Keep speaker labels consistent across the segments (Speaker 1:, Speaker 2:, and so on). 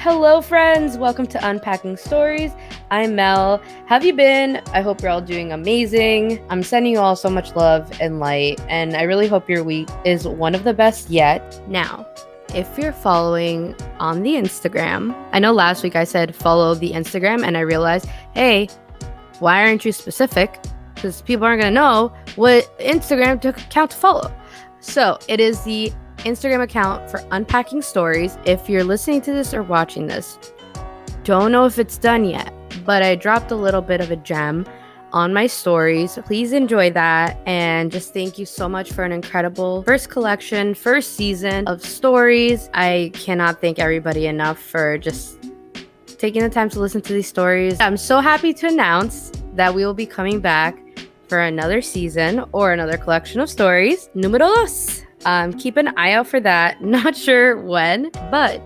Speaker 1: Hello, friends. Welcome to Unpacking Stories. I'm Mel. How have you been? I hope you're all doing amazing. I'm sending you all so much love and light, and I really hope your week is one of the best yet. Now, if you're following on the Instagram, I know last week I said follow the Instagram, and I realized, hey, why aren't you specific? Because people aren't going to know what Instagram account to follow. So it is the Instagram account for Unpacking Stories. If you're listening to this or watching this, don't know if it's done yet, but I dropped a little bit of a gem on my stories. Please enjoy that, and just thank you so much for an incredible first collection, first season of stories. I cannot thank everybody enough for just taking the time to listen to these stories. I'm so happy to announce that we will be coming back for another season or another collection of stories. Número dos. Keep an eye out for that. Not sure when, but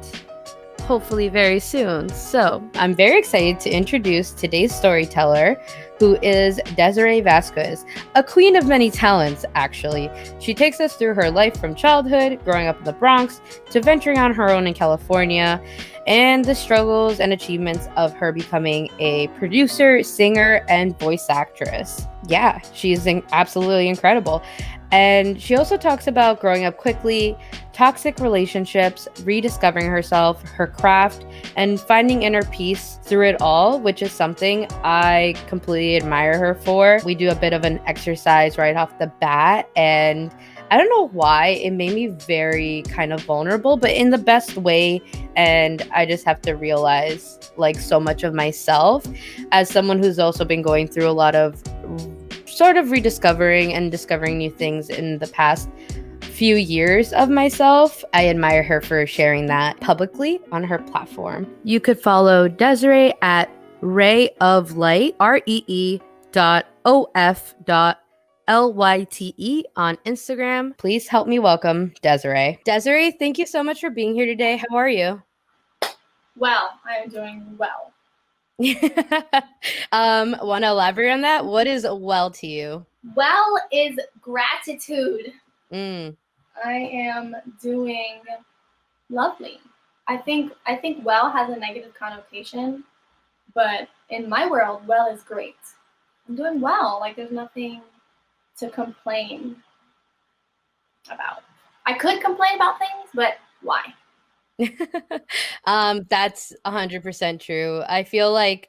Speaker 1: hopefully very soon. So I'm very excited to introduce today's storyteller, who is Desiree Vazquez, a queen of many talents, actually. She takes us through her life from childhood, growing up in the Bronx, to venturing on her own in California, and the struggles and achievements of her becoming a producer, singer, and voice actress. Yeah, she's absolutely incredible. And she also talks about growing up quickly, toxic relationships, rediscovering herself, her craft, and finding inner peace through it all, which is something I completely admire her for. We do a bit of an exercise right off the bat, and I don't know why, it made me very kind of vulnerable, but in the best way. And I just have to realize like so much of myself as someone who's also been going through a lot of sort of rediscovering and discovering new things in the past few years of myself. I admire her for sharing that publicly on her platform. You could follow Desiree at Reé Of Lyte, REE.OF.LYTE on Instagram. Please help me welcome Desiree. Desiree, thank you so much for being here today. How are you?
Speaker 2: Well, I'm doing well.
Speaker 1: Want to elaborate on that? What is well to you?
Speaker 2: Well is gratitude.
Speaker 1: Mm.
Speaker 2: I am doing lovely. I think well has a negative connotation, but in my world, well is great. I'm doing well. Like there's nothing to complain about. I could complain about things, but why?
Speaker 1: That's 100% true. I feel like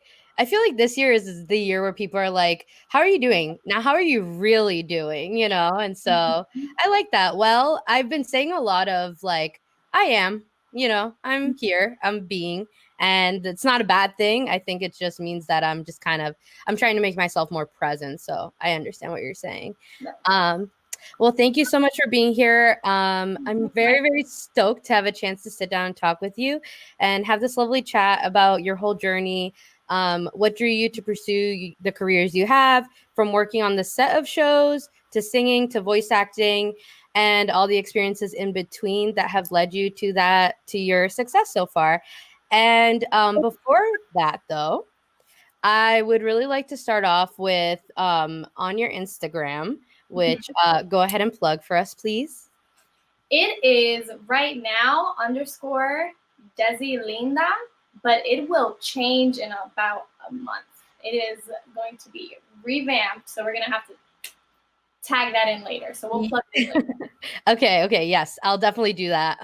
Speaker 1: this year is the year where people are like, how are you doing? Now, how are you really doing? And so I like that. Well, I've been saying a lot of like, I am, I'm here, I'm being, and it's not a bad thing. I think it just means that I'm trying to make myself more present. So I understand what you're saying. Um, well, thank you so much for being here. I'm very, very stoked to have a chance to sit down and talk with you and have this lovely chat about your whole journey. What drew you to pursue the careers you have, from working on the set of shows to singing to voice acting, and all the experiences in between that have led you to your success so far. And before that, though, I would really like to start off with on your Instagram, which go ahead and plug for us, please.
Speaker 2: It is right now underscore Desi Linda, but it will change in about a month. It is going to be revamped, so we're gonna have to tag that in later. So we'll plug it later.
Speaker 1: Okay, yes, I'll definitely do that.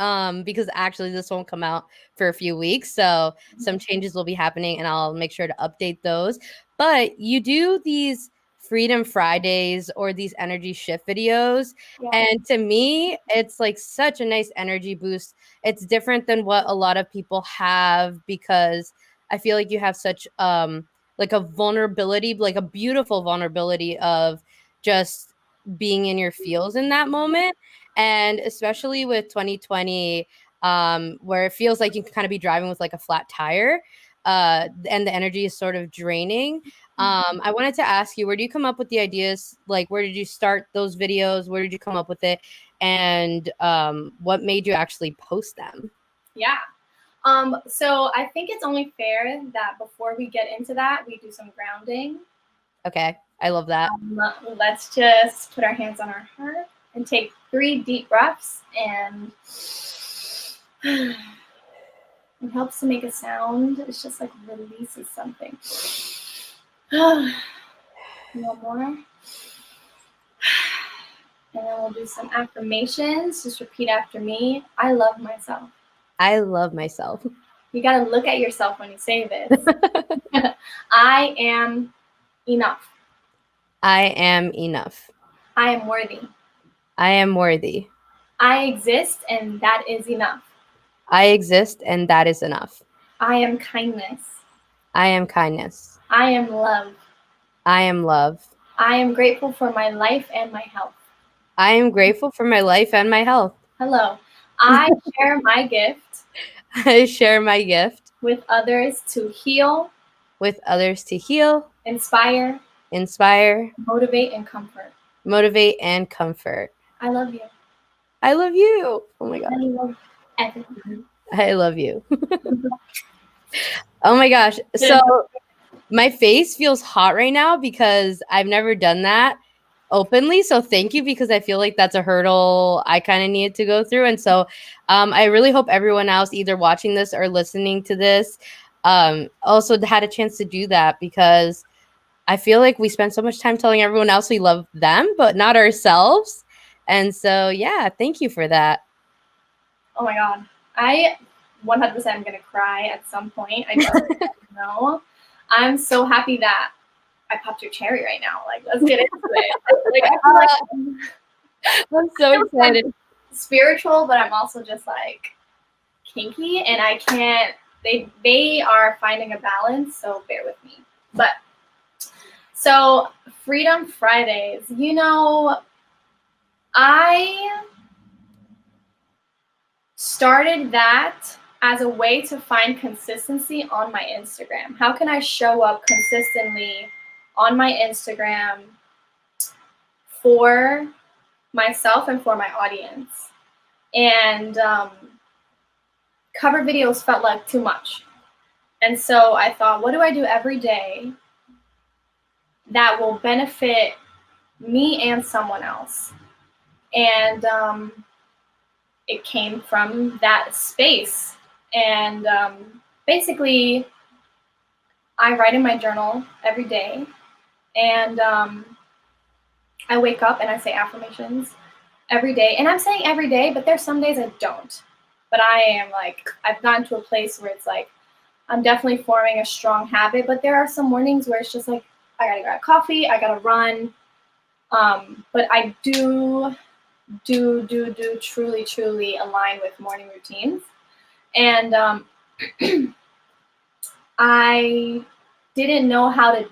Speaker 1: Because actually this won't come out for a few weeks, so some changes will be happening, and I'll make sure to update those. But you do these Freedom Fridays or these energy shift videos,
Speaker 2: Yeah.
Speaker 1: and to me, it's like such a nice energy boost. It's different than what a lot of people have, because I feel like you have such like a vulnerability, like a beautiful vulnerability of just being in your feels in that moment. And especially with 2020, where it feels like you can kind of be driving with like a flat tire, and the energy is sort of draining. I wanted to ask you, where do you come up with the ideas? Like, where did you start those videos? Where did you come up with it? And what made you actually post them?
Speaker 2: Yeah. So I think it's only fair that before we get into that, we do some grounding.
Speaker 1: Okay, I love that.
Speaker 2: Let's just put our hands on our heart and take 3 deep breaths and It helps to make a sound. It's just like releases something. One more. And then we'll do some affirmations. Just repeat after me. I love myself.
Speaker 1: I love myself.
Speaker 2: You got to look at yourself when you say this. I am enough.
Speaker 1: I am enough.
Speaker 2: I am worthy.
Speaker 1: I am worthy.
Speaker 2: I exist, and that is enough.
Speaker 1: I exist, and that is enough.
Speaker 2: I am kindness.
Speaker 1: I am kindness.
Speaker 2: I am love.
Speaker 1: I am love.
Speaker 2: I am grateful for my life and my health.
Speaker 1: I am grateful for my life and my health.
Speaker 2: Hello. I share my gift
Speaker 1: I share my gift
Speaker 2: with others to heal,
Speaker 1: with others to heal,
Speaker 2: inspire, motivate, and comfort.
Speaker 1: Motivate, and comfort.
Speaker 2: I love you.
Speaker 1: I love you. Oh my God.
Speaker 2: I love everyone.
Speaker 1: I love you. Oh my gosh. So my face feels hot right now because I've never done that openly. So thank you, because I feel like that's a hurdle I kind of needed to go through. And so I really hope everyone else either watching this or listening to this also had a chance to do that, because I feel like we spend so much time telling everyone else we love them, but not ourselves. And so, yeah, thank you for that.
Speaker 2: Oh my God. I 100% am going to cry at some point. I don't know. I'm so happy that I popped your cherry right now. Like, let's get into it. Like, I feel like
Speaker 1: I'm so excited.
Speaker 2: Spiritual, but I'm also just like kinky, and I can't. They are finding a balance, so bear with me. But so Freedom Fridays, you know, I started that as a way to find consistency on my Instagram. How can I show up consistently on my Instagram for myself and for my audience? And cover videos felt like too much. And so I thought, what do I do every day that will benefit me and someone else? And it came from that space. And basically, I write in my journal every day. And I wake up and I say affirmations every day. And I'm saying every day, but there's some days I don't. But I am like, I've gotten to a place where it's like, I'm definitely forming a strong habit. But there are some mornings where it's just like, I gotta grab coffee, I gotta run. But I do truly align with morning routines. And I didn't know how to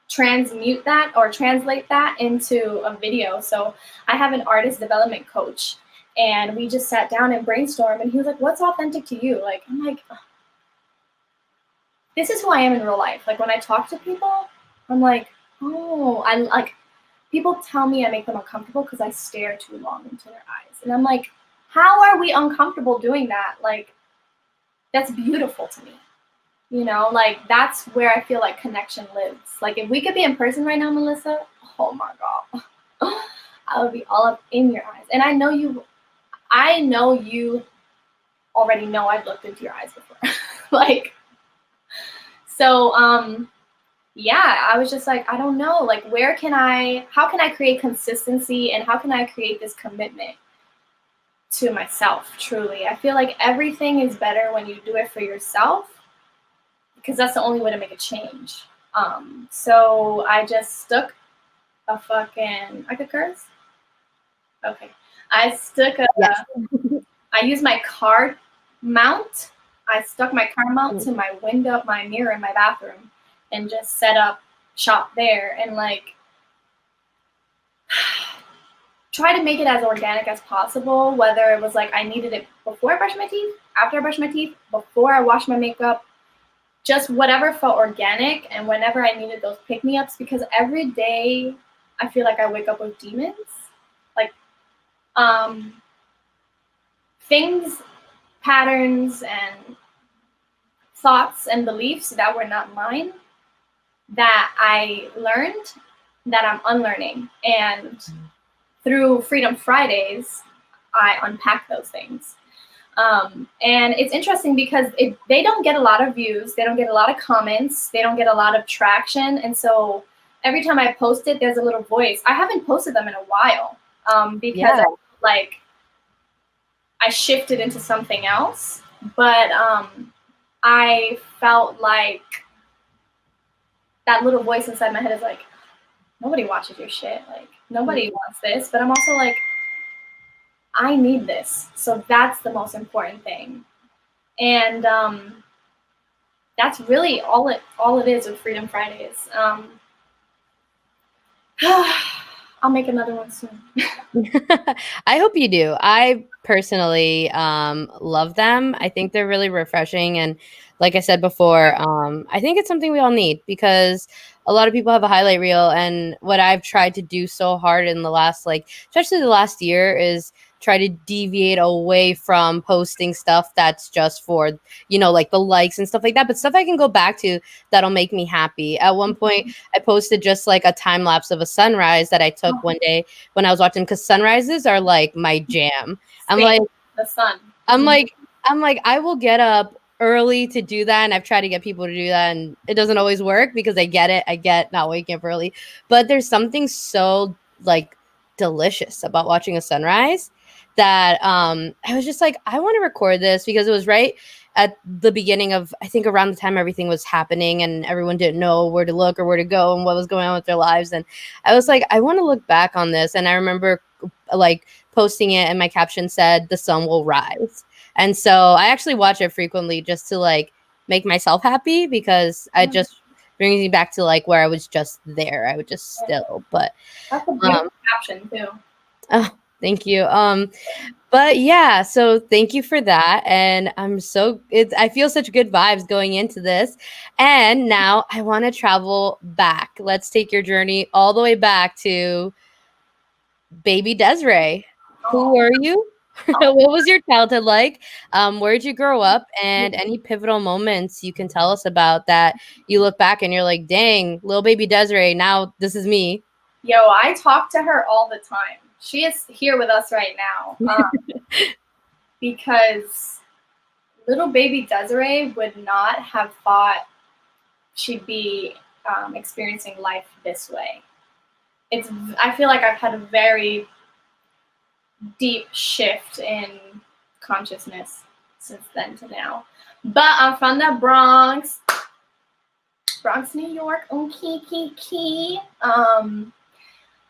Speaker 2: transmute that or translate that into a video. So I have an artist development coach, and we just sat down and brainstormed, and he was like, what's authentic to you? Like, I'm like, this is who I am in real life. Like, when I talk to people, I'm like, oh, I like, people tell me I make them uncomfortable because I stare too long into their eyes. And I'm like, how are we uncomfortable doing that? Like, that's beautiful to me. You know, like, that's where I feel like connection lives. Like, if we could be in person right now, Melissa, oh my God, I would be all up in your eyes. And I know you already know I've looked into your eyes before. Like, so, yeah, I was just like, I don't know, like, how can I create consistency, and how can I create this commitment to myself, truly? I feel like everything is better when you do it for yourself, because that's the only way to make a change. So I just stuck a fucking, I could curse? Okay. I stuck
Speaker 1: Yes.
Speaker 2: I used my car mount. I stuck my car mount to my window, my mirror in my bathroom, and just set up shop there, and like try to make it as organic as possible, whether it was like I needed it before I brush my teeth, after I brush my teeth, before I wash my makeup, just whatever felt organic, and whenever I needed those pick-me-ups, because every day I feel like I wake up with demons, like things, patterns, and thoughts and beliefs that were not mine, that I learned, that I'm unlearning. And through Freedom Fridays, I unpack those things. And it's interesting because they don't get a lot of views, they don't get a lot of comments, they don't get a lot of traction. And so every time I post it, there's a little voice. I haven't posted them in a while because
Speaker 1: Yeah.
Speaker 2: I shifted into something else. But I felt like that little voice inside my head is like, nobody watches your shit. Like, nobody wants this. But I'm also like, I need this. So that's the most important thing. And that's really all it is with Freedom Fridays. I'll make another one soon.
Speaker 1: I hope you do. I personally love them. I think they're really refreshing. And like I said before, I think it's something we all need because a lot of people have a highlight reel. And what I've tried to do so hard in the last, like, especially the last year, is try to deviate away from posting stuff that's just for, like the likes and stuff like that, but stuff I can go back to that'll make me happy. At one point, I posted just like a time lapse of a sunrise that I took one day when I was watching, because sunrises are like my jam. I'm
Speaker 2: Same.
Speaker 1: like,
Speaker 2: The sun.
Speaker 1: I'm like, I will get up early to do that, and I've tried to get people to do that, and it doesn't always work because I get not waking up early, but there's something so like delicious about watching a sunrise that I was just like, I want to record this because it was right at the beginning of, I think, around the time everything was happening and everyone didn't know where to look or where to go and what was going on with their lives. And I was like, I want to look back on this. And I remember like posting it, and my caption said, "The sun will rise." And so I actually watch it frequently just to like make myself happy because I just brings me back to like where I was just there. I would just still, but
Speaker 2: That's a beautiful caption too.
Speaker 1: oh, thank you. But yeah, so thank you for that. And I feel such good vibes going into this. And now I want to travel back. Let's take your journey all the way back to baby Desiree. Who were you? What was your childhood like? Where did you grow up? And any pivotal moments you can tell us about that you look back and you're like, dang, little baby Desiree, now this is me.
Speaker 2: Yo, I talk to her all the time. She is here with us right now because little baby Desiree would not have thought she'd be experiencing life this way. I feel like I've had a very deep shift in consciousness since then to now. But I'm from the Bronx, New York. Okay.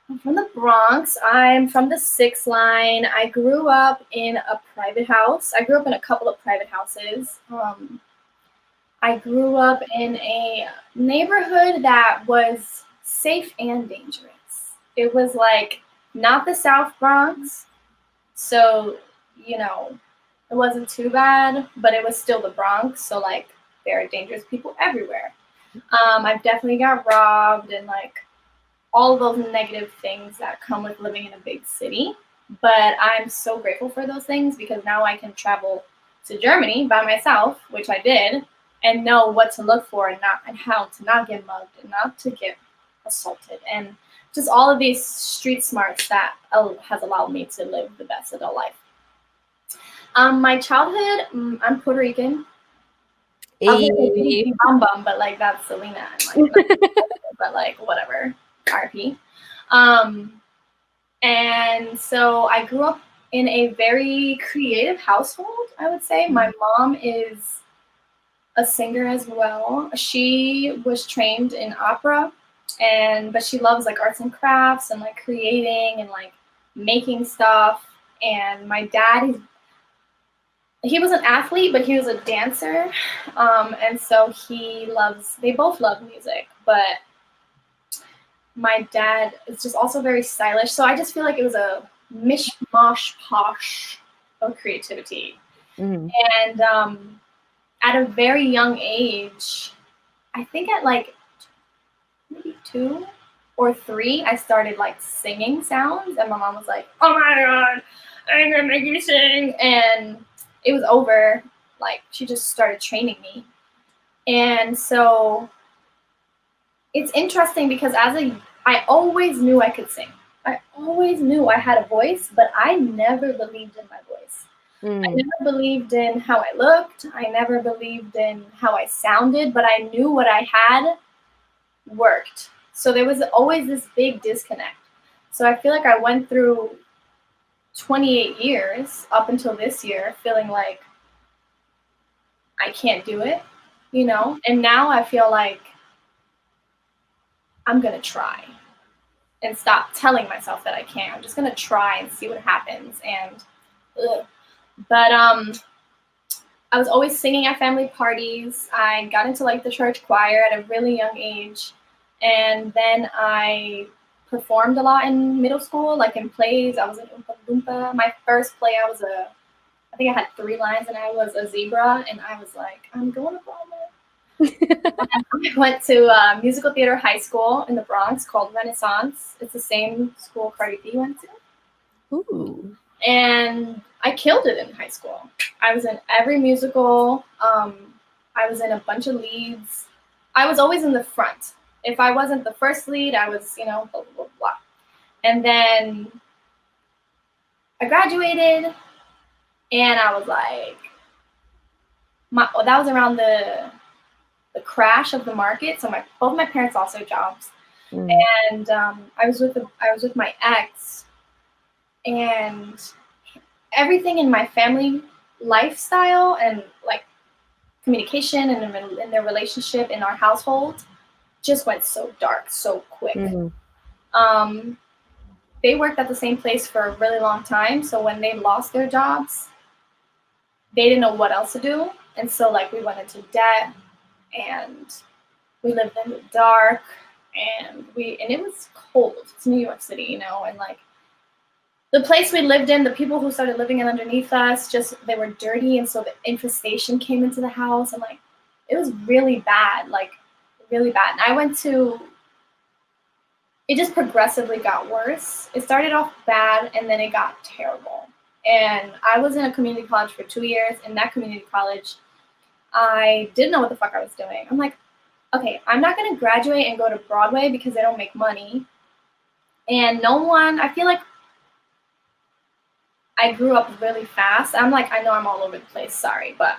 Speaker 2: I'm from the Bronx. I'm from the 6th line. I grew up in a private house. I grew up in a couple of private houses. I grew up in a neighborhood that was safe and dangerous. It was like not the South Bronx, so it wasn't too bad, but it was still the Bronx, so like there are dangerous people everywhere. I've definitely got robbed and like all of those negative things that come with living in a big city. But I'm so grateful for those things because now I can travel to Germany by myself, which I did, and know what to look for and how to not get mugged and not to get assaulted, and just all of these street smarts that has allowed me to live the best adult life. My childhood, I'm Puerto Rican. I was like Bum Bum, but like that's Selena, and like, but like whatever. RP. And so I grew up in a very creative household, I would say. My mom is a singer as well. She was trained in opera, but she loves like arts and crafts and like creating and like making stuff. And my dad, he was an athlete, but he was a dancer. And so they both love music, but my dad is just also very stylish. So I just feel like it was a mishmash posh of creativity.
Speaker 1: Mm-hmm.
Speaker 2: And at a very young age, I think at like maybe 2 or 3, I started like singing sounds. And my mom was like, "Oh my God, I'm going to make you sing." And it was over. Like she just started training me. And so it's interesting because I always knew I could sing. I always knew I had a voice, but I never believed in my voice. I never believed in how I looked. I never believed in how I sounded, but I knew what I had worked. So there was always this big disconnect. So I feel like I went through 28 years up until this year feeling like I can't do it, you know? And now I feel like I'm going to try and stop telling myself that I can't. I'm just going to try and see what happens. And, ugh. But I was always singing at family parties. I got into like the church choir at a really young age. And then I performed a lot in middle school, like in plays. I was in Oompa Loompa. My first play, I think I had 3 lines and I was a zebra. And I was like, I'm going to Broadway. I went to musical theater high school in the Bronx called Renaissance. It's the same school Cardi B went to.
Speaker 1: Ooh.
Speaker 2: And I killed it in high school. I was in every musical. I was in a bunch of leads. I was always in the front. If I wasn't the first lead, I was, you know, blah, blah, blah. And then I graduated, and I was like, that was around the crash of the market. So both my parents lost their jobs, and I was with my ex, and everything in my family lifestyle and like communication and in their relationship in our household just went so dark so quick. They worked at the same place for a really long time, so when they lost their jobs, they didn't know what else to do, and so like we went into debt, and we lived in the dark, and it was cold. It's New York City, you know, and like the place we lived in, the people who started living in underneath us, they were dirty, and so the infestation came into the house, and like it was really bad, like really bad. And it just progressively got worse. It started off bad, and then it got terrible. And I was in a community college for 2 years. In that community college, I didn't know what the fuck I was doing. I'm like, okay, I'm not going to graduate and go to Broadway because they don't make money. And I feel like I grew up really fast. I'm like, I know I'm all over the place, sorry, but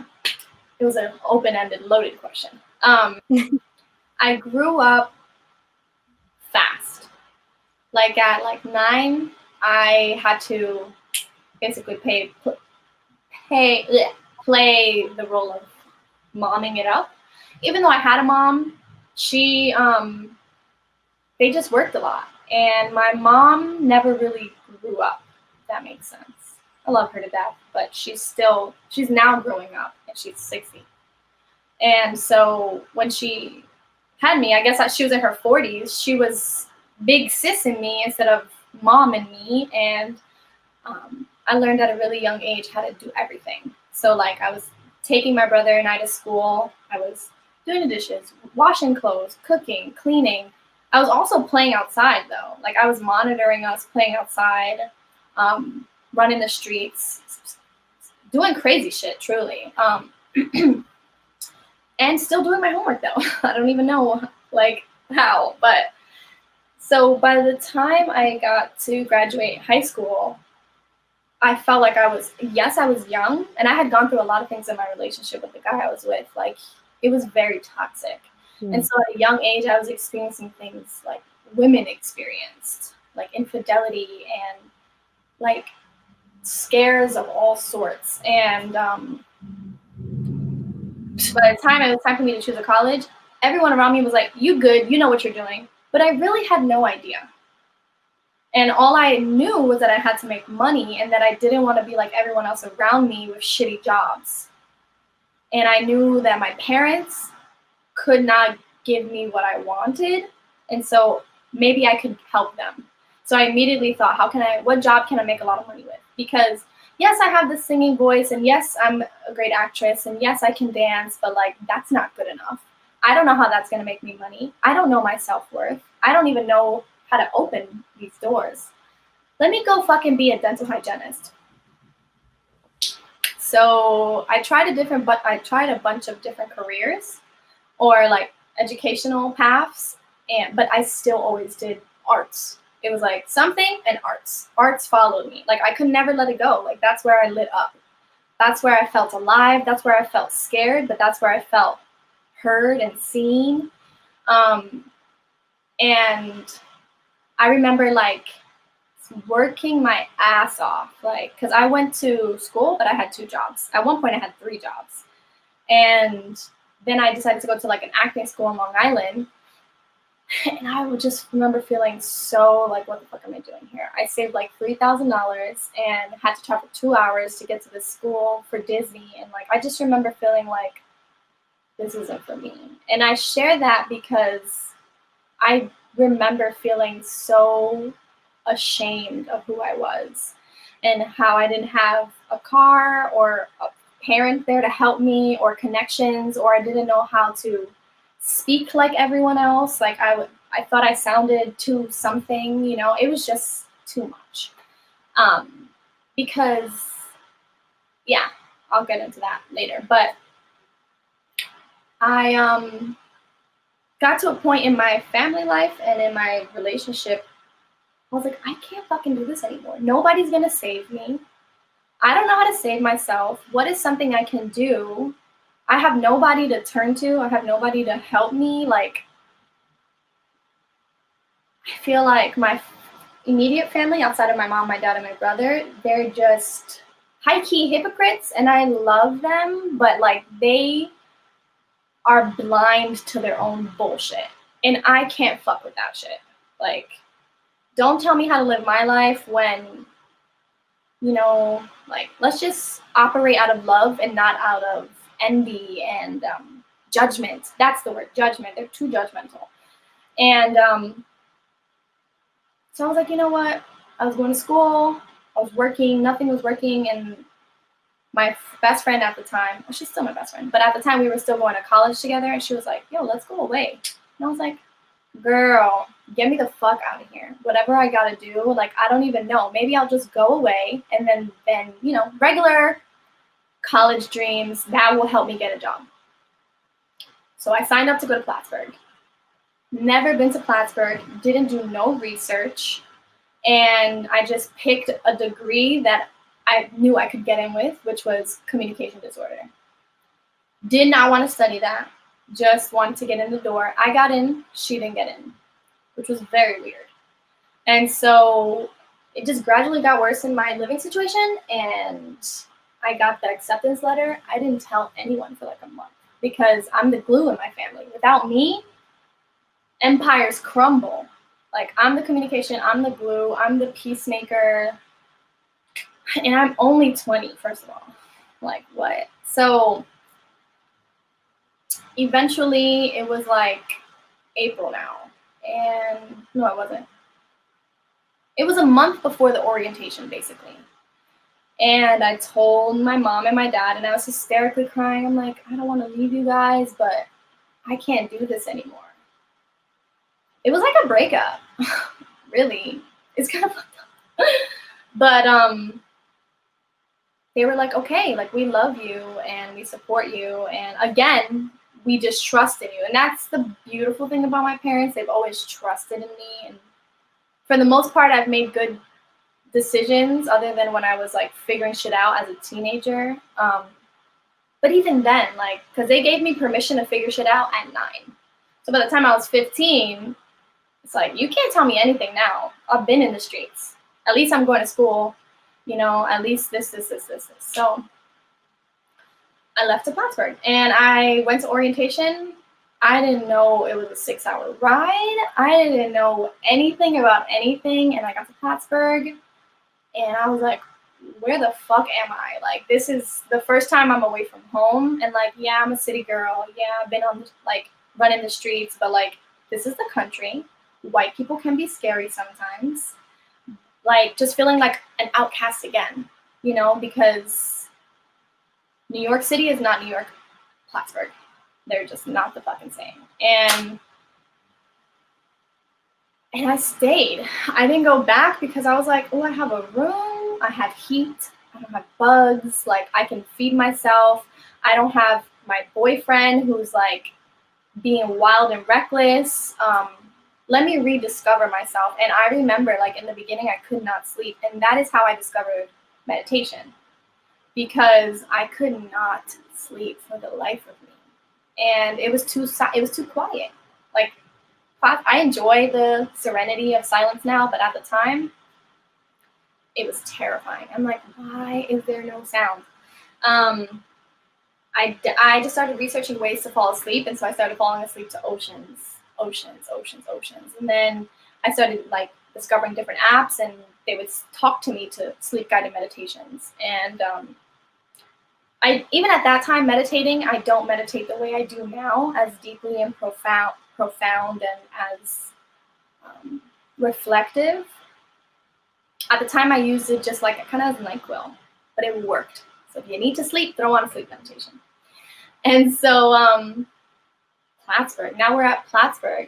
Speaker 2: it was an open-ended, loaded question. I grew up fast. Like at like 9, I had to basically play the role of momming it up. Even though I had a mom, they just worked a lot. And my mom never really grew up, if that makes sense. I love her to death, but she's now growing up, and she's 60. And so when she had me, I guess she was in her 40s, she was big sis in me instead of mom in me. And I learned at a really young age how to do everything. So like I was taking my brother and I to school. I was doing the dishes, washing clothes, cooking, cleaning. I was also playing outside though. Like I was monitoring us playing outside, running the streets, doing crazy shit, truly. And still doing my homework though. I don't even know like how, but so by the time I got to graduate high school, I felt like I was young, and I had gone through a lot of things in my relationship with the guy I was with. Like it was very toxic. And so at a young age, I was experiencing things like women experienced, like infidelity and like scares of all sorts. And by the time it was time for me to choose a college, everyone around me was like, you good, you know what you're doing. But I really had no idea. And all I knew was that I had to make money and that I didn't want to be like everyone else around me with shitty jobs. And I knew that my parents could not give me what I wanted. And so maybe I could help them. So I immediately thought, what job can I make a lot of money with? Because yes, I have the singing voice, and yes, I'm a great actress, and yes, I can dance, but like, that's not good enough. I don't know how that's going to make me money. I don't know my self-worth. I don't even know how to open these doors. Let me go fucking be a dental hygienist. So I tried a bunch of different careers or like educational paths, but I still always did arts. It was like something and arts. Arts followed me. Like I could never let it go. Like that's where I lit up. That's where I felt alive. That's where I felt scared, but that's where I felt heard and seen. And I remember like working my ass off, like, because I went to school, but I had 2 jobs. At one point, I had 3 jobs. And then I decided to go to like an acting school in Long Island. And I would just remember feeling so like, what the fuck am I doing here? I saved like $3,000 and had to travel 2 hours to get to this school for Disney. And like, I just remember feeling like, this isn't for me. And I share that because I remember feeling so ashamed of who I was and how I didn't have a car or a parent there to help me or connections, or I didn't know how to speak like everyone else. Like I thought I sounded too something, you know, it was just too much. Because yeah, I'll get into that later. But I got to a point in my family life and in my relationship, I was like, I can't fucking do this anymore. Nobody's gonna save me. I don't know how to save myself. What is something I can do? I have nobody to turn to. I have nobody to help me. Like, I feel like my immediate family, outside of my mom, my dad, and my brother, they're just high-key hypocrites, and I love them, but like they are blind to their own bullshit. And I can't fuck with that shit. Like, don't tell me how to live my life when, you know, like, let's just operate out of love and not out of envy and judgment. That's the word, judgment. They're too judgmental. And so I was like, you know what? I was going to school. I was working. Nothing was working. And my best friend at the time, well, she's still my best friend, but at the time we were still going to college together. And she was like, yo, let's go away. And I was like, girl, get me the fuck out of here. Whatever I gotta do, like, I don't even know. Maybe I'll just go away and then, you know, regular college dreams, that will help me get a job. So I signed up to go to Plattsburgh. Never been to Plattsburgh, didn't do no research, and I just picked a degree that I knew I could get in with, which was communication disorder. Did not want to study that, just wanted to get in the door. I got in, she didn't get in, which was very weird. And so it just gradually got worse in my living situation, and I got the acceptance letter. I didn't tell anyone for like a month because I'm the glue in my family. Without me, empires crumble. Like, I'm the communication, I'm the glue, I'm the peacemaker, and I'm only 20, first of all. Like, what? So eventually it was like April now, and no, it wasn't. It was a month before the orientation, basically. And I told my mom and my dad, and I was hysterically crying. I'm like, I don't want to leave you guys, but I can't do this anymore. It was like a breakup, really. It's kind of fucked up. But they were like, okay, like, we love you and we support you. And again, we just trusted you. And that's the beautiful thing about my parents. They've always trusted in me. And for the most part, I've made good decisions other than when I was like figuring shit out as a teenager. But even then, like, because they gave me permission to figure shit out at 9. So by the time I was 15, it's like, you can't tell me anything now. I've been in the streets. At least I'm going to school, you know, at least this. So I left to Plattsburgh and I went to orientation. I didn't know it was a 6-hour ride. I didn't know anything about anything. And I got to Plattsburgh and I was like, where the fuck am I? Like, this is the first time I'm away from home. And like, yeah, I'm a city girl. Yeah, I've been on like running the streets, but like, this is the country. White people can be scary sometimes. Like, just feeling like an outcast again, you know, because New York City is not New York, Plattsburgh. They're just not the fucking same. And I stayed. I didn't go back because I was like, oh, I have a room. I have heat. I don't have bugs. Like, I can feed myself. I don't have my boyfriend who's like being wild and reckless. Let me rediscover myself. And I remember, like, in the beginning, I could not sleep. And that is how I discovered meditation. because I could not sleep for the life of me, and it was too quiet. Like, I enjoy the serenity of silence now, but at the time, it was terrifying. I'm like, why is there no sound? Um, I just started researching ways to fall asleep, and so I started falling asleep to oceans, oceans, oceans, oceans, and then I started like discovering different apps, and they would talk to me to sleep guided meditations. And I even at that time meditating, I don't meditate the way I do now, as deeply and profound, and as reflective. At the time, I used it just like kind of as NyQuil, but it worked. So if you need to sleep, throw on a sleep meditation. And so Plattsburgh. Now we're at Plattsburgh.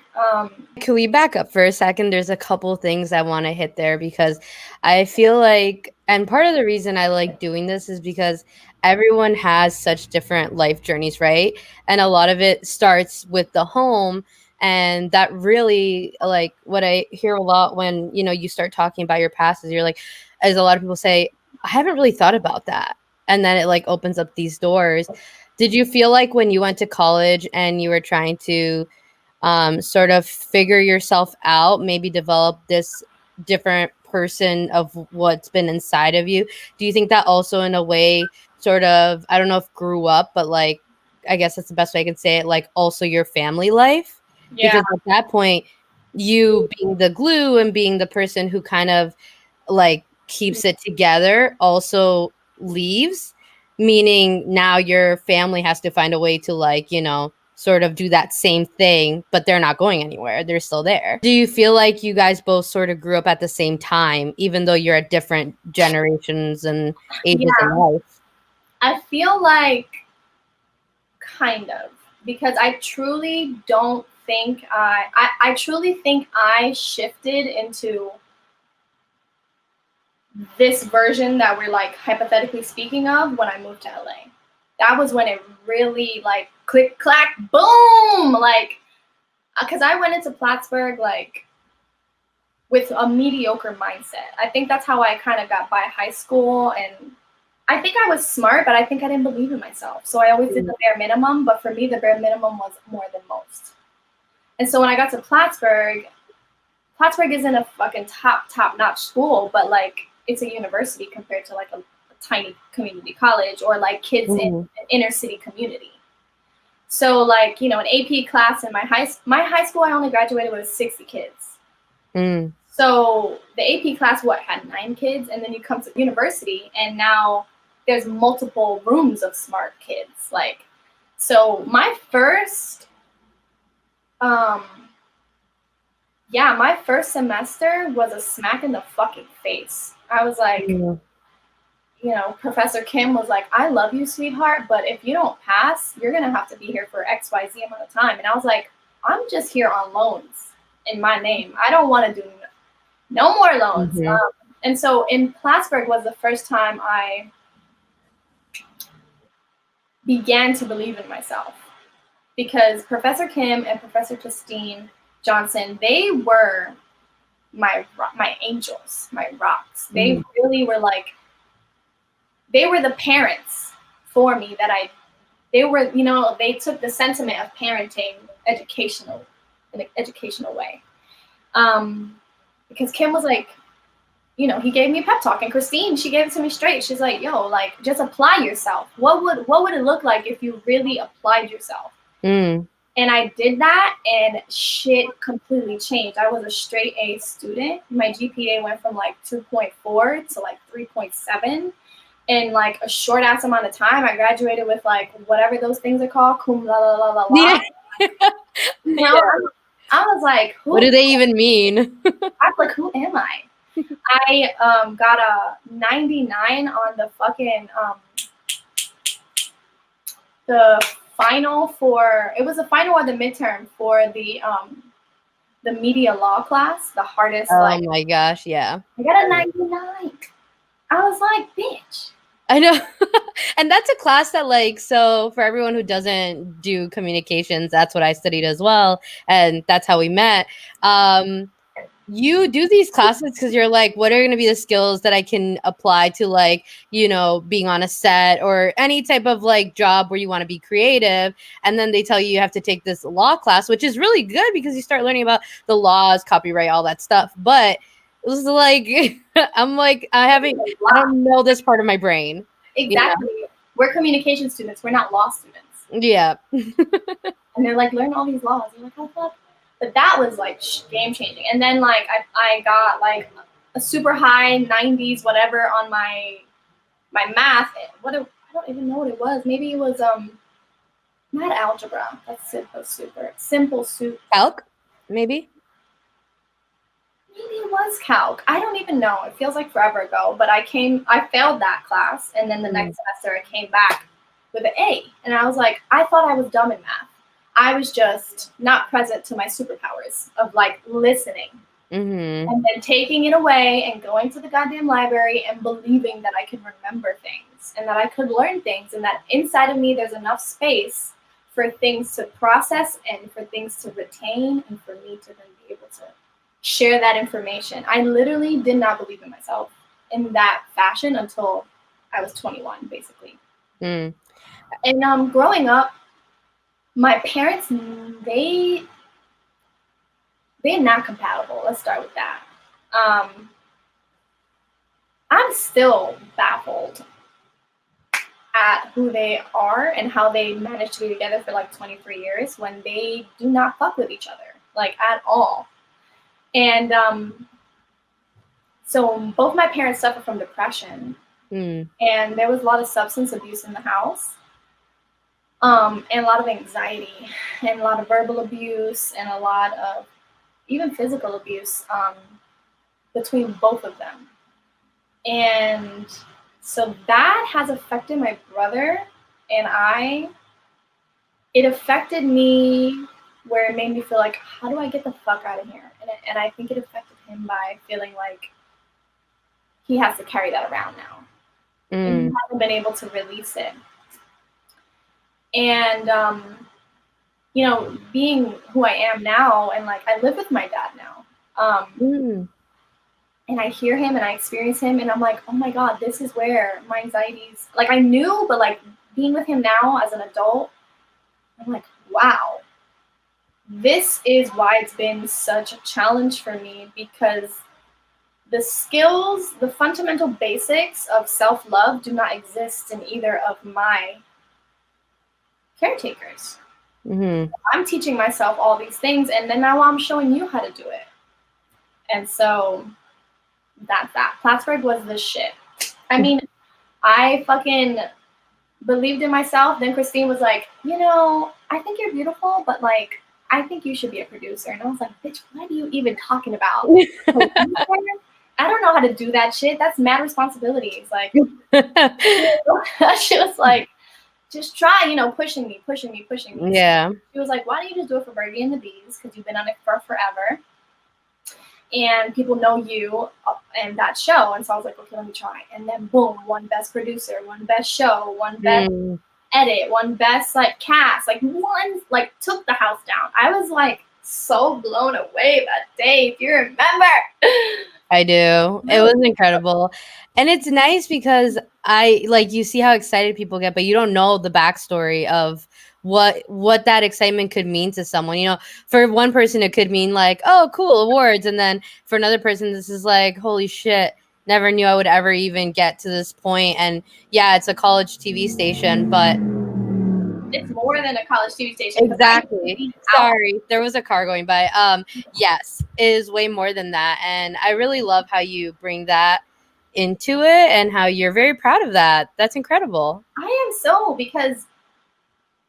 Speaker 1: Can we back up for a second? There's a couple things I want to hit there because I feel like, and part of the reason I like doing this is because everyone has such different life journeys, right? And a lot of it starts with the home. And that really, like, what I hear a lot when, you start talking about your past is you're like, as a lot of people say, I haven't really thought about that. And then it like opens up these doors. Did you feel like when you went to college and you were trying to sort of figure yourself out, maybe develop this different person of what's been inside of you? Do you think that also in a way sort of, I don't know if grew up, but like, I guess that's the best way I can say it, like also your family life?
Speaker 2: Yeah.
Speaker 1: Because at that point, you being the glue and being the person who kind of like keeps it together also leaves, meaning now your family has to find a way to like, sort of do that same thing, but they're not going anywhere. They're still there. Do you feel like you guys both sort of grew up at the same time, even though you're at different generations and ages in life?
Speaker 2: I feel like kind of, because I truly don't think I truly think I shifted into this version that we're like hypothetically speaking of when I moved to LA. That was when it really like click clack boom, like because I went into Plattsburgh like with a mediocre mindset. I think that's how I kind of got by high school, and I think I was smart, but I think I didn't believe in myself. So I always did the bare minimum, but for me the bare minimum was more than most. And so when I got to Plattsburgh isn't a fucking top-notch school, but like it's a university compared to like a tiny community college or like kids in an inner city community. So like, an AP class in my high school, I only graduated with 60 kids. So the AP class, had 9 kids, and then you come to university and now there's multiple rooms of smart kids. Like, so my first, my first semester was a smack in the fucking face. I was like, Professor Kim was like, I love you, sweetheart, but if you don't pass, you're going to have to be here for XYZ amount of time. And I was like, I'm just here on loans in my name. I don't want to do no more loans. And so in Plattsburgh was the first time I began to believe in myself, because Professor Kim and Professor Christine Johnson, they were my angels, my rocks. They really were like, they were the parents for me they took the sentiment of parenting in an educational way. Because Kim was like, he gave me a pep talk, and Christine, she gave it to me straight. She's like, yo, like, just apply yourself. What would it look like if you really applied yourself? And I did that, and shit completely changed. I was a straight A student. My GPA went from like 2.4 to like 3.7 in like a short ass amount of time. I graduated with like whatever those things are called, cum la la la la la. Yeah. I was like,
Speaker 1: what do they even mean?
Speaker 2: I was like, who am I? I got a 99 on the fucking the final for, it was the final or the midterm for the media law class, the hardest.
Speaker 1: Oh my gosh, yeah.
Speaker 2: I got a 99. I was like, bitch.
Speaker 1: I know. And that's a class that like, so for everyone who doesn't do communications, that's what I studied as well. And that's how we met. you do these classes because you're like, what are going to be the skills that I can apply to, like, you know, being on a set or any type of like job where you want to be creative. And then they tell you have to take this law class, which is really good because you start learning about the laws, copyright, all that stuff. But it was like, I'm like, I don't know this part of my brain. You know?
Speaker 2: Exactly. We're communication students. We're not law students.
Speaker 1: Yeah.
Speaker 2: And they're like, learn all these laws. I'm like, oh fuck. But that was like game changing. And then like I got like a super high 90s whatever on my math. I don't even know what it was. Maybe it was not algebra. That's simple soup.
Speaker 1: Calc, maybe.
Speaker 2: Maybe it was calc. I don't even know. It feels like forever ago. But I failed that class, and then the next semester I came back with an A. And I was like, I thought I was dumb in math. I was just not present to my superpowers of like listening.
Speaker 1: Mm-hmm.
Speaker 2: And then taking it away and going to the goddamn library and believing that I could remember things and that I could learn things and that inside of me there's enough space for things to process and for things to retain and for me to then be able to share that information. I literally did not believe in myself in that fashion until I was 21, basically.
Speaker 1: Mm.
Speaker 2: And growing up, my parents, they're not compatible. Let's start with that. I'm still baffled at who they are and how they managed to be together for like 23 years when they do not fuck with each other, like at all. And so both my parents suffer from depression, and there was a lot of substance abuse in the house, and a lot of anxiety, and a lot of verbal abuse, and a lot of even physical abuse between both of them. And so that has affected my brother and I. It affected me where it made me feel like, how do I get the fuck out of here? And I think it affected him by feeling like he has to carry that around now. And he hasn't been able to release it. And, you know, being who I am now, and like I live with my dad now. And I hear him and I experience him, and I'm like, oh my God, this is where my anxieties, like I knew, but like being with him now as an adult, I'm like, wow, this is why it's been such a challenge for me, because the skills, the fundamental basics of self-love do not exist in either of my caretakers. I'm teaching myself all these things, and then now I'm showing you how to do it. And so that's that. Plattsburgh was the shit. I mean, I fucking believed in myself. Then Christine was like, you know, I think you're beautiful, but like, I think you should be a producer. And I was like, bitch, what are you even talking about? I don't know how to do that shit. That's mad responsibilities. Like, she was like, just try, you know, pushing me.
Speaker 1: Yeah.
Speaker 2: She was like, why don't you just do it for Birdie and the Bees? Because you've been on it for forever. And people know you and that show. And so I was like, okay, let me try. And then boom, one best producer, one best show, one best edit, one best like cast, like one like took the house down. I was like so blown away that day, if you remember.
Speaker 1: I do. It was incredible. And it's nice because you see how excited people get, but you don't know the backstory of what that excitement could mean to someone. You know, for one person it could mean like, oh, cool, awards, and then for another person this is like, holy shit, never knew I would ever even get to this point. And yeah, it's a college TV station, but
Speaker 2: it's more than a college TV station.
Speaker 1: Exactly. Sorry, there was a car going by. Yes, it is way more than that. And I really love how you bring that into it and how you're very proud of that. That's incredible.
Speaker 2: I am so, because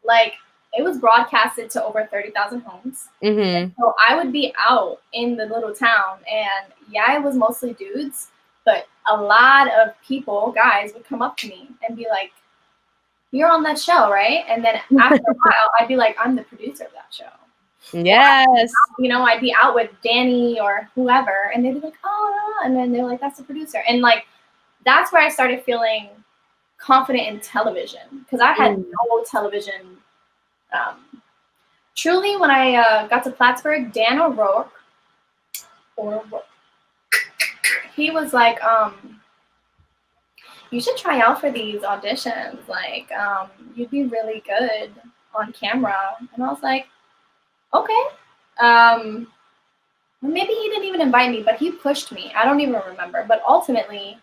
Speaker 2: like it was broadcasted to over 30,000 homes. So I would be out in the little town, and yeah, it was mostly dudes, but a lot of people, guys, would come up to me and be like, you're on that show, right? And then after a while, I'd be like, I'm the producer of that show.
Speaker 1: Yes.
Speaker 2: You know, I'd be out with Danny or whoever, and they'd be like, oh, and then they're like, that's the producer. And like, that's where I started feeling confident in television, because I had no television. Truly, when I got to Plattsburgh, Dan O'Rourke or what? He was like, you should try out for these auditions. Like, you'd be really good on camera. And I was like, okay. Maybe he didn't even invite me, but he pushed me. I don't even remember. But ultimately,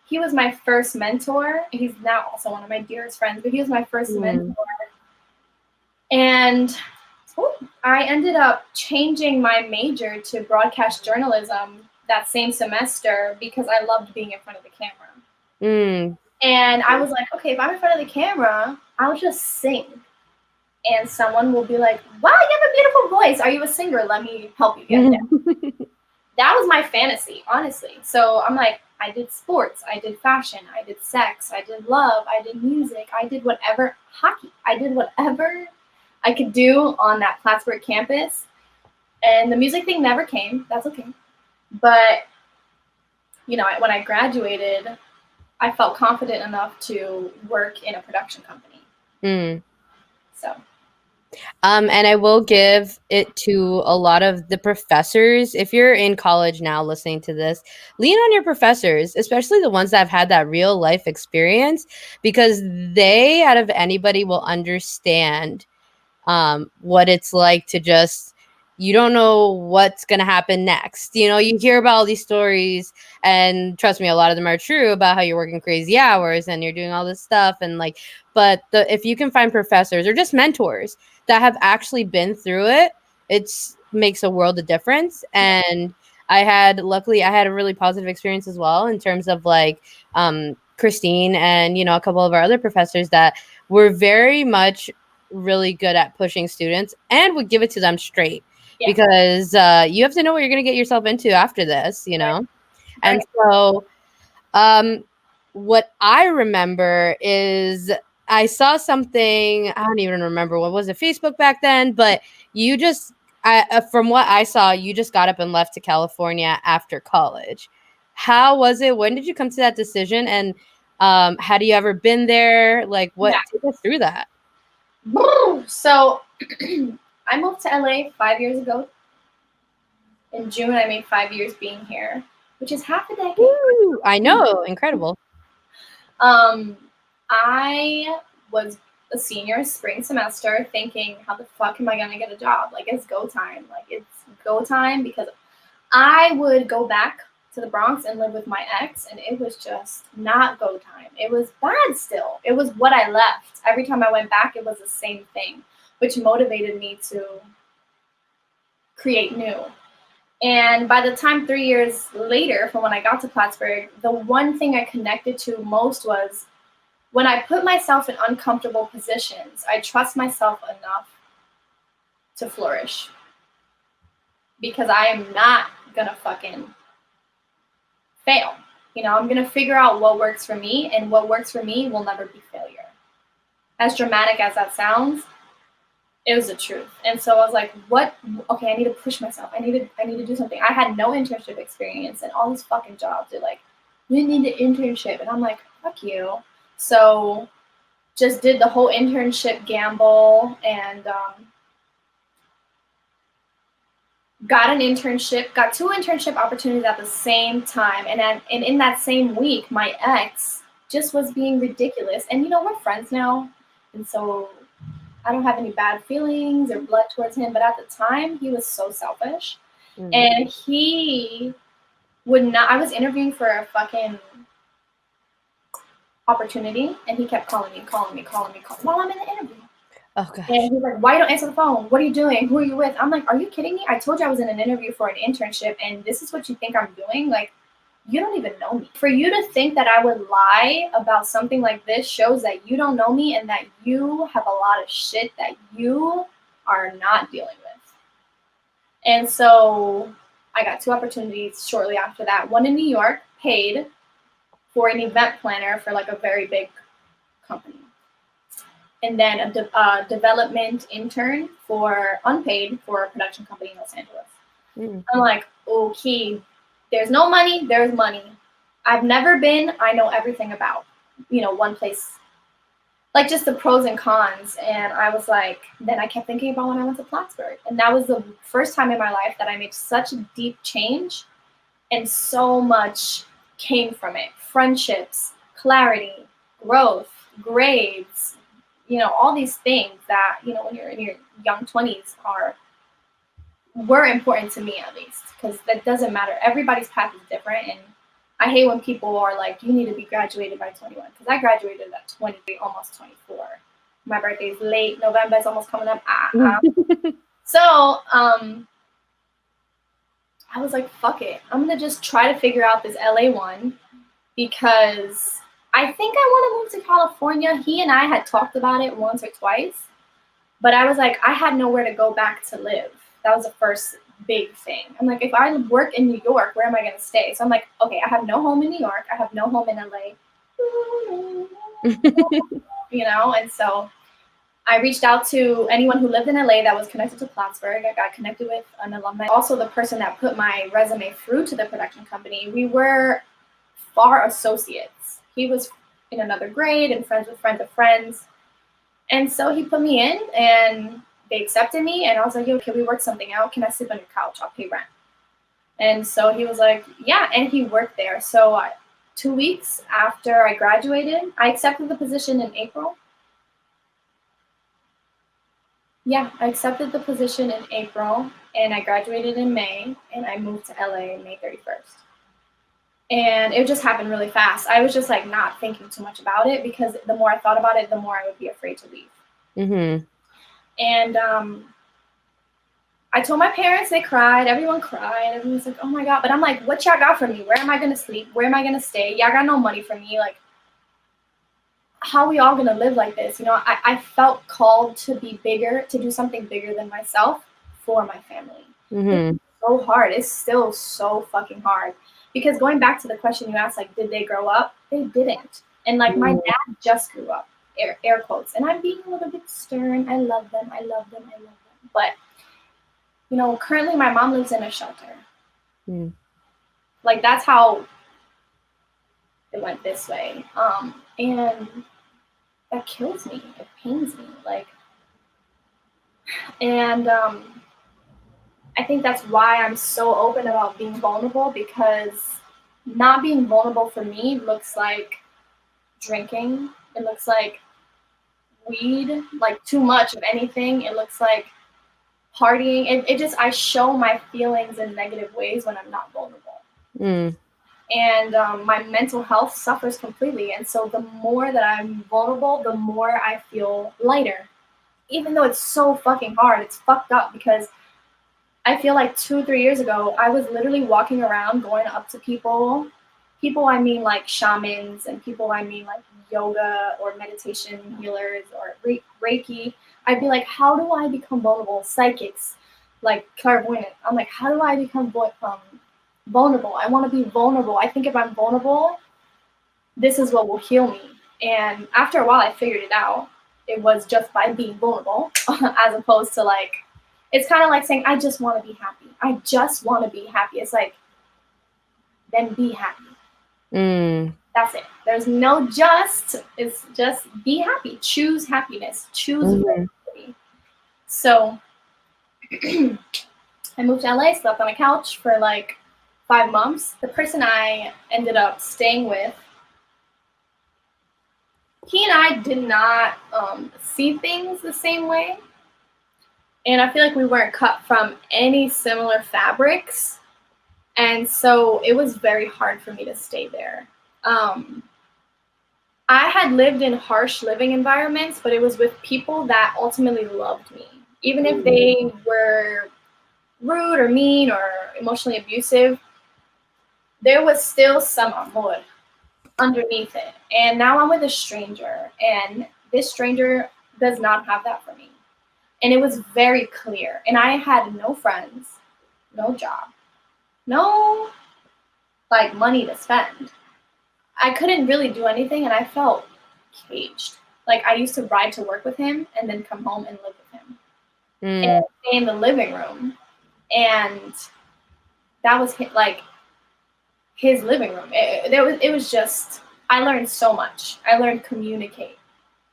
Speaker 2: he was my first mentor. He's now also one of my dearest friends, but he was my first mentor. And I ended up changing my major to broadcast journalism that same semester because I loved being in front of the camera. And I was like, okay, if I'm in front of the camera, I'll just sing. And someone will be like, wow, you have a beautiful voice. Are you a singer? Let me help you get there. That was my fantasy, honestly. So I'm like, I did sports, I did fashion, I did sex, I did love, I did music, I did whatever, hockey. I did whatever I could do on that Plattsburgh campus. And the music thing never came. That's okay. But, you know, when I graduated, I felt confident enough to work in a production company. So.
Speaker 1: And I will give it to a lot of the professors. If you're in college now listening to this, lean on your professors, especially the ones that have had that real life experience, because they, out of anybody, will understand what it's like to just, you don't know what's going to happen next. You know, you hear about all these stories, and trust me, a lot of them are true, about how you're working crazy hours and you're doing all this stuff. And like, but if you can find professors or just mentors that have actually been through it, it's makes a world of difference. And luckily I had a really positive experience as well, in terms of like Christine and, you know, a couple of our other professors that were very much really good at pushing students and would give it to them straight. Because you have to know what you're going to get yourself into after this, you know? And so what I remember is I saw something, I don't even remember, what was it, Facebook back then, but you just, from what I saw, you just got up and left to California after college. How was it? When did you come to that decision? And had you ever been there? Like, what, take us through that.
Speaker 2: So I moved to LA 5 years ago. In June, I made 5 years being here, which is half a decade.
Speaker 1: Ooh, I know, incredible.
Speaker 2: I was a senior spring semester thinking, how the fuck am I gonna get a job? Like, it's go time. Like, it's go time, because I would go back to the Bronx and live with my ex, and it was just not go time. It was bad still. It was what I left. Every time I went back, it was the same thing, which motivated me to create new. And by the time 3 years later, from when I got to Plattsburgh, the one thing I connected to most was, when I put myself in uncomfortable positions, I trust myself enough to flourish. Because I am not gonna fucking fail. You know, I'm gonna figure out what works for me, and what works for me will never be failure. As dramatic as that sounds, it was the truth. And so I was like, what? Okay, I need to push myself. I need to do something. I had no internship experience, and all these fucking jobs are like, you need an internship. And I'm like, fuck you. So just did the whole internship gamble, and got an internship, got 2 internship opportunities at the same time. And in that same week, my ex just was being ridiculous. And, you know, we're friends now. And so I don't have any bad feelings or blood towards him. But at the time, he was so selfish. Mm-hmm. And he would not, I was interviewing for a fucking opportunity, and he kept calling me while I'm in the interview.
Speaker 1: Oh, gosh.
Speaker 2: And he's like, why you don't answer the phone? What are you doing? Who are you with? I'm like, are you kidding me? I told you I was in an interview for an internship, and this is what you think I'm doing? Like, you don't even know me. For you to think that I would lie about something like this shows that you don't know me, and that you have a lot of shit that you are not dealing with. And so I got 2 opportunities shortly after that. One in New York, paid, for an event planner for like a very big company. And then a development intern for unpaid for a production company in Los Angeles. Mm-hmm. I'm like, okay, there's no money, there's money. I've never been, I know everything about, you know, one place like just the pros and cons. And I was like, then I kept thinking about when I went to Plattsburgh. And that was the first time in my life that I made such a deep change, and so much came from it. Friendships, clarity, growth, grades, all these things that, when you're in your young 20s were important to me, at least, because that doesn't matter. Everybody's path is different. And I hate when people are like, you need to be graduated by 21, because I graduated at 23, almost 24. My birthday is late. November is almost coming up. So I was like, fuck it. I'm going to just try to figure out this LA one, because I think I want to move to California. He and I had talked about it once or twice, but I was like, I had nowhere to go back to live. That was the first big thing. I'm like, if I work in New York, where am I going to stay? So I'm like, okay, I have no home in New York. I have no home in LA. And so I reached out to anyone who lived in LA that was connected to Plattsburgh. I got connected with an alumni. Also, the person that put my resume through to the production company, we were far associates. He was in another grade and friends with friends of friends. And so he put me in, and they accepted me. And I was like, yo, can we work something out? Can I sleep on your couch? I'll pay rent. And so he was like, yeah. And he worked there. So 2 weeks after I graduated, I accepted the position in April. Yeah, I accepted the position in April, and I graduated in May, and I moved to LA May 31st. And it just happened really fast. I was just like not thinking too much about it, because the more I thought about it, the more I would be afraid to leave.
Speaker 1: Mm-hmm.
Speaker 2: And I told my parents, they cried. Everyone cried. Everyone's like, oh my God. But I'm like, what y'all got for me? Where am I going to sleep? Where am I going to stay? Y'all got no money for me. Like, how are we all going to live like this? I felt called to be bigger, to do something bigger than myself for my family.
Speaker 1: Mm-hmm.
Speaker 2: It's so hard. It's still so fucking hard. Because going back to the question you asked, like, did they grow up? They didn't. And like, my dad just grew up, air quotes. And I'm being a little bit stern. I love them. I love them. I love them. But, currently my mom lives in a shelter.
Speaker 1: Mm.
Speaker 2: Like, that's how it went this way. And that kills me. It pains me. Like, and I think that's why I'm so open about being vulnerable, because not being vulnerable for me looks like drinking. It looks like weed, like too much of anything. It looks like partying. I show my feelings in negative ways when I'm not vulnerable.
Speaker 1: Mm.
Speaker 2: And my mental health suffers completely. And so the more that I'm vulnerable, the more I feel lighter. Even though it's so fucking hard, it's fucked up, because I feel like 2-3 years ago, I was literally walking around going up to people. People, I mean like shamans, and people, I mean like yoga or meditation healers or Reiki. I'd be like, how do I become vulnerable? Psychics, like clairvoyant. I'm like, how do I become vulnerable? I want to be vulnerable. I think if I'm vulnerable, this is what will heal me. And after a while, I figured it out. It was just by being vulnerable, as opposed to like, it's kind of like saying, I just want to be happy. I just want to be happy. It's like, then be happy.
Speaker 1: Mm.
Speaker 2: That's it. There's no just. It's just be happy. Choose happiness. Choose happy. So I moved to LA, slept on a couch for like 5 months. The person I ended up staying with, he and I did not see things the same way. And I feel like we weren't cut from any similar fabrics. And so it was very hard for me to stay there. I had lived in harsh living environments, but it was with people that ultimately loved me. Even if they were rude or mean or emotionally abusive, there was still some amor underneath it. And now I'm with a stranger, and this stranger does not have that for me. And it was very clear. And I had no friends, no job, no like money to spend. I couldn't really do anything, and I felt caged. Like, I used to ride to work with him and then come home and live with him and stay in the living room. And that was his living room. It was just, I learned so much. I learned communicate.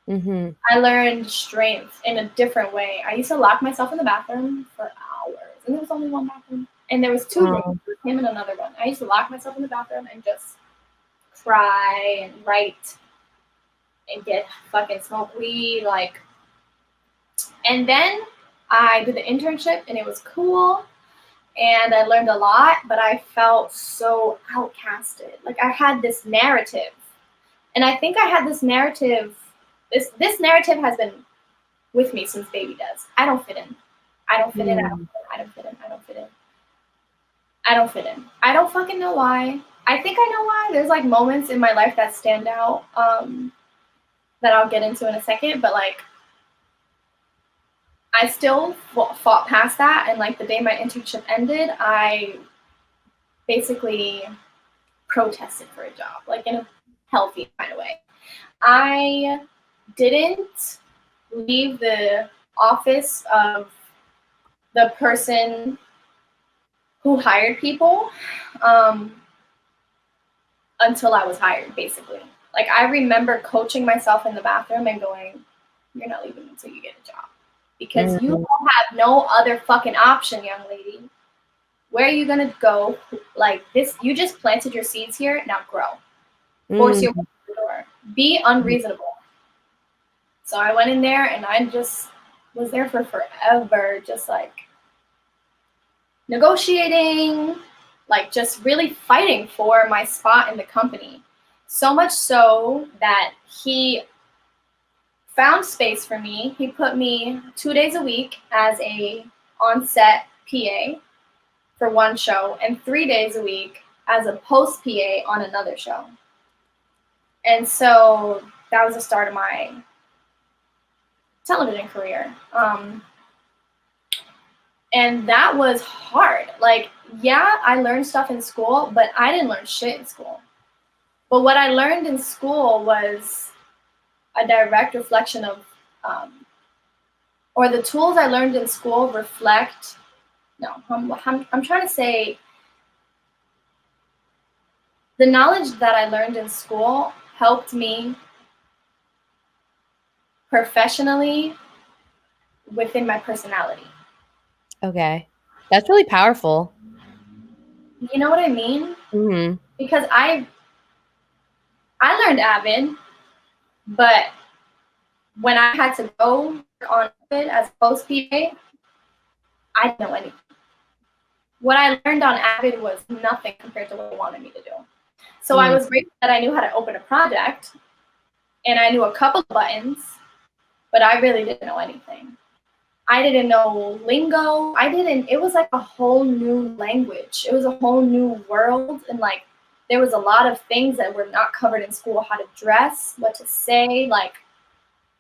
Speaker 1: Mm-hmm.
Speaker 2: I learned strength in a different way. I used to lock myself in the bathroom for hours, and there was only one bathroom, and there was two rooms, him and another one. I used to lock myself in the bathroom and just cry and write and get fucking smoke weed, like. And then I did the internship, and it was cool, and I learned a lot, but I felt so outcasted. Like I had this narrative, and I think I had this narrative. This narrative has been with me since baby does. I don't fit in. I don't fit in. I don't fit in. I don't fit in. I don't fit in. I don't fucking know why. I think I know why. There's like moments in my life that stand out that I'll get into in a second, but like I still fought past that, and like the day my internship ended, I basically protested for a job, like in a healthy kind of way. I didn't leave the office of the person who hired people until I was hired, basically. Like I remember coaching myself in the bathroom and going, "You're not leaving until you get a job, because you have no other fucking option, young lady. Where are you gonna go? Like this, you just planted your seeds here. Now grow. Force your way to the door. Be unreasonable." So I went in there and I just was there for forever, just like negotiating, like just really fighting for my spot in the company. So much so that he found space for me. He put me 2 days a week as a on-set PA for one show and 3 days a week as a post PA on another show. And so that was the start of my television career. And that was hard. Like, yeah, I learned stuff in school, but I didn't learn shit in school. But what I learned in school was a direct reflection of, or the tools I learned in school reflect, no, I'm trying to say the knowledge that I learned in school helped me professionally within my personality.
Speaker 1: Okay. That's really powerful.
Speaker 2: You know what I mean?
Speaker 1: Mm-hmm.
Speaker 2: Because I learned Avid, but when I had to go on Avid as a post PA, I didn't know anything. What I learned on Avid was nothing compared to what they wanted me to do. So I was grateful that I knew how to open a project, and I knew a couple of buttons, but I really didn't know anything. I didn't know lingo. It was like a whole new language. It was a whole new world. And like, there was a lot of things that were not covered in school, how to dress, what to say. Like,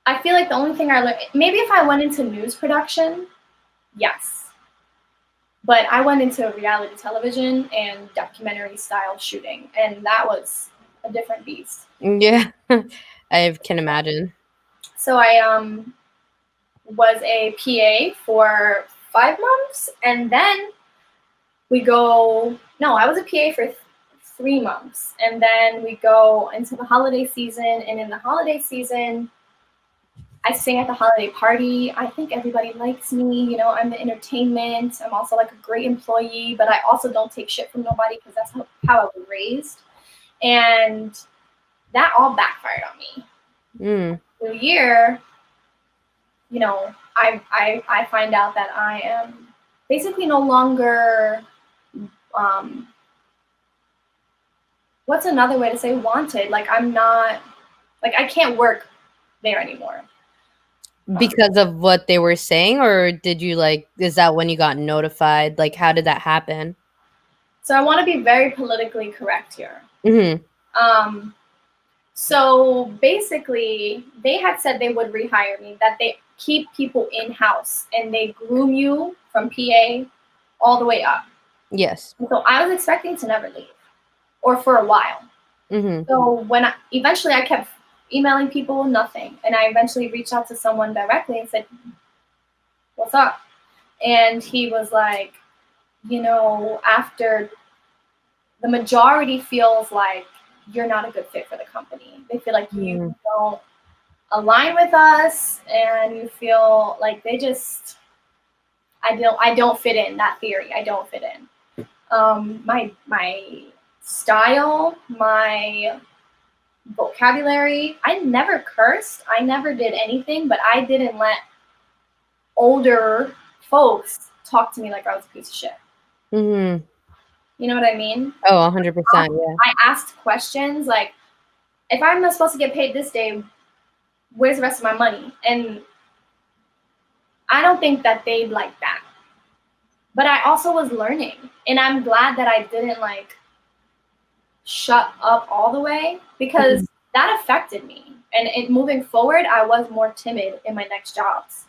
Speaker 2: I feel like the only thing I learned, maybe if I went into news production, yes. But I went into reality television and documentary style shooting, and that was a different beast.
Speaker 1: Yeah, I can imagine.
Speaker 2: So I was a PA for 5 months, and then I was a PA for 3 months, and then we go into the holiday season, and in the holiday season, I sing at the holiday party. I think everybody likes me. You know, I'm the entertainment. I'm also like a great employee, but I also don't take shit from nobody because that's how I was raised. And that all backfired on me. New year, you know, I find out that I am basically no longer, what's another way to say wanted? Like I'm not, like I can't work there anymore.
Speaker 1: Because of what they were saying, or did you is that when you got notified? Like, how did that happen?
Speaker 2: So I want to be very politically correct here.
Speaker 1: Mm-hmm.
Speaker 2: So basically, they had said they would rehire me, that they keep people in-house and they groom you from PA all the way up.
Speaker 1: Yes.
Speaker 2: So I was expecting to never leave, or for a while.
Speaker 1: Mm-hmm.
Speaker 2: So eventually I kept emailing people, nothing. And I eventually reached out to someone directly and said, "What's up?" And he was like, you know, after the majority feels like you're not a good fit for the company. They feel like you don't align with us, and you feel like they just, I don't fit in that theory. I don't fit in. My style, my vocabulary. I never cursed. I never did anything, but I didn't let older folks talk to me like I was a piece of shit.
Speaker 1: Mm-hmm.
Speaker 2: You know what I mean?
Speaker 1: Oh, 100%. Yeah.
Speaker 2: I asked questions like, if I'm not supposed to get paid this day, where's the rest of my money? And I don't think that they'd like that. But I also was learning, and I'm glad that I didn't like shut up all the way, because
Speaker 1: Mhm.
Speaker 2: that affected me. And moving forward, I was more timid in my next jobs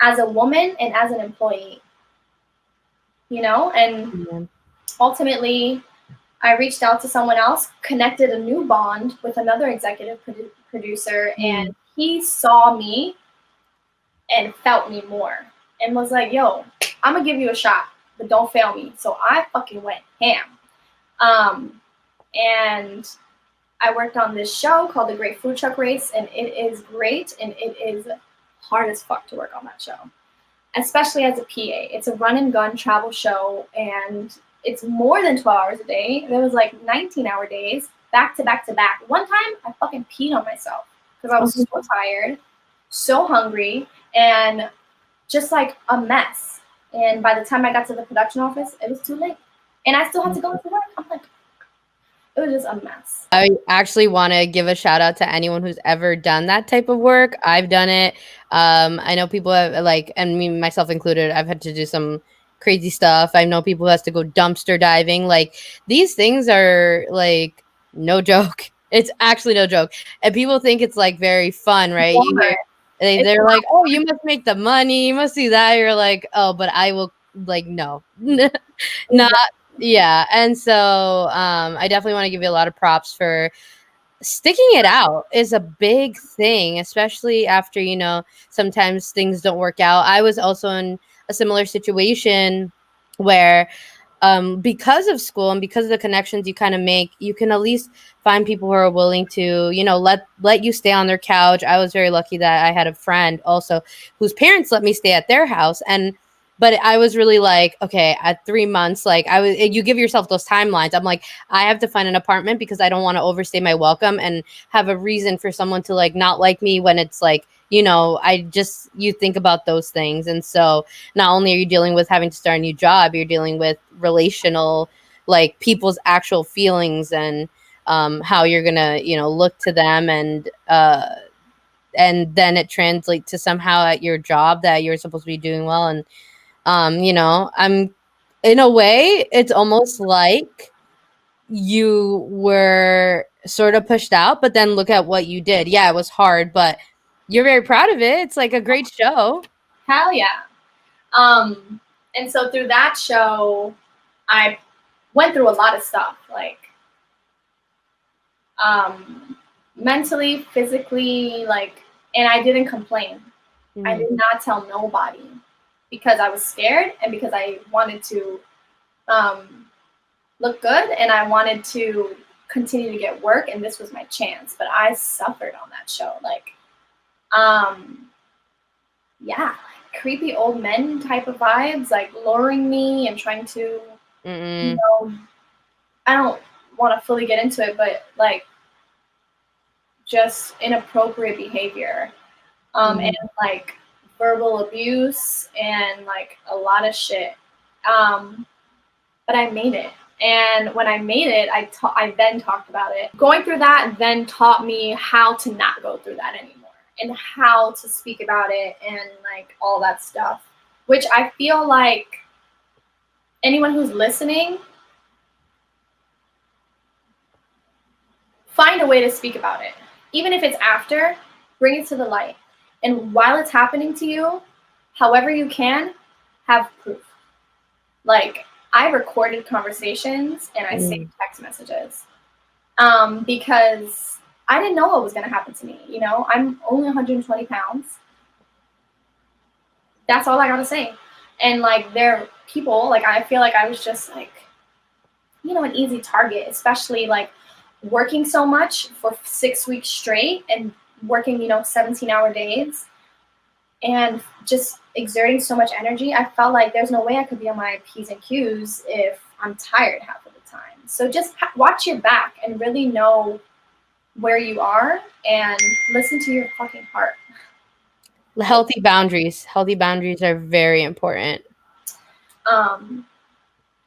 Speaker 2: as a woman and as an employee, you know? And
Speaker 1: Yeah.
Speaker 2: ultimately, I reached out to someone else, connected a new bond with another executive producer, and
Speaker 1: Mm.
Speaker 2: he saw me and felt me more and was like, yo, I'm gonna give you a shot, but don't fail me. So I fucking went ham. And I worked on this show called The Great Food Truck Race, and it is great, and it is hard as fuck to work on that show, especially as a PA. It's a run and gun travel show, and it's more than 12 hours a day. There was like 19-hour days, back to back to back. One time, I fucking peed on myself because I was so tired, so hungry, and just like a mess. And by the time I got to the production office, it was too late. And I still had to go into work. I'm like, it was just a mess.
Speaker 1: I actually want to give a shout out to anyone who's ever done that type of work. I've done it. I know people have like, and me myself included, I've had to do some crazy stuff. I know people who has to go dumpster diving. Like these things are like no joke. It's actually no joke. And people think it's like very fun, right? You hear
Speaker 2: It's
Speaker 1: they're like, "Oh, you must make the money. You must do that." You're like, "Oh, but I will." Like, no, not yeah. And so, I definitely want to give you a lot of props for sticking it out is a big thing, especially after, sometimes things don't work out. I was also in a similar situation where because of school and because of the connections you kind of make, you can at least find people who are willing to, let you stay on their couch. I was very lucky that I had a friend also whose parents let me stay at their house. But I was really like, okay, at 3 months, like you give yourself those timelines. I'm like, I have to find an apartment because I don't want to overstay my welcome and have a reason for someone to like not like me when it's like, you think about those things. And so not only are you dealing with having to start a new job, you're dealing with relational, like people's actual feelings and how you're gonna, look to them, and then it translates to somehow at your job that you're supposed to be doing well. And I'm in a way, it's almost like you were sort of pushed out, but then look at what you did. Yeah, it was hard, but you're very proud of it. It's like a great show.
Speaker 2: hell yeah. And so through that show, I went through a lot of stuff, like mentally, physically, like, and I didn't complain. I did not tell nobody because I was scared and because I wanted to look good and I wanted to continue to get work, and this was my chance. But I suffered on that show, like, yeah, creepy old men type of vibes, like luring me and trying to, you know, I don't want to fully get into it, but like just inappropriate behavior, and like verbal abuse and like a lot of shit. But I made it. And when I made it, I then talked about it. Going through that then taught me how to not go through that anymore and how to speak about it and like all that stuff, which I feel like anyone who's listening, find a way to speak about it. Even if it's after, bring it to the light. And while it's happening to you, however you can, have proof. Like, I recorded conversations and I saved text messages, because I didn't know what was going to happen to me. You know, I'm only 120 pounds. That's all I got to say. And like, there are people, like, I feel like I was just like, an easy target, especially like working so much for 6 weeks straight and working, 17-hour days and just exerting so much energy, I felt like there's no way I could be on my P's and Q's if I'm tired half of the time. So just watch your back and really know where you are and listen to your fucking heart.
Speaker 1: Healthy boundaries. Healthy boundaries are very important.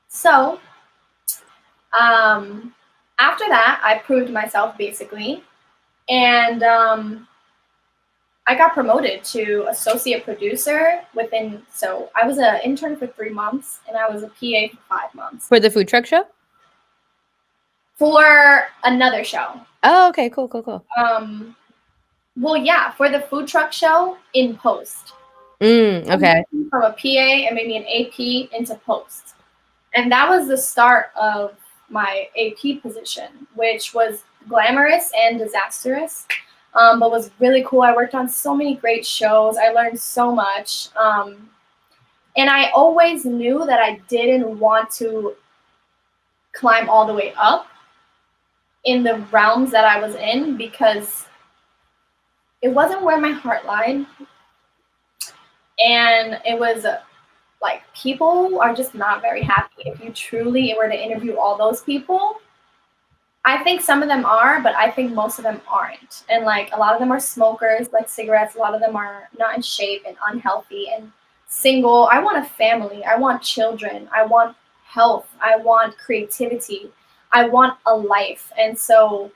Speaker 2: So after that, I proved myself basically, and I got promoted to associate producer within. So I was an intern for 3 months, and I was a PA for 5 months
Speaker 1: For the food truck show?
Speaker 2: for another show.
Speaker 1: Oh, okay, cool.
Speaker 2: Well, yeah, for the food truck show in post.
Speaker 1: Okay.
Speaker 2: From a PA and maybe an AP into post. And that was the start of my AP position, which was glamorous and disastrous, but was really cool. I worked on so many great shows. I learned so much. And I always knew that I didn't want to climb all the way up in the realms that I was in because it wasn't where my heart lied. And it was like, people are just not very happy. If you truly were to interview all those people, I think some of them are, but I think most of them aren't. And like a lot of them are smokers, like cigarettes. A lot of them are not in shape and unhealthy and single. I want a family. I want children. I want health. I want creativity. I want a life. And so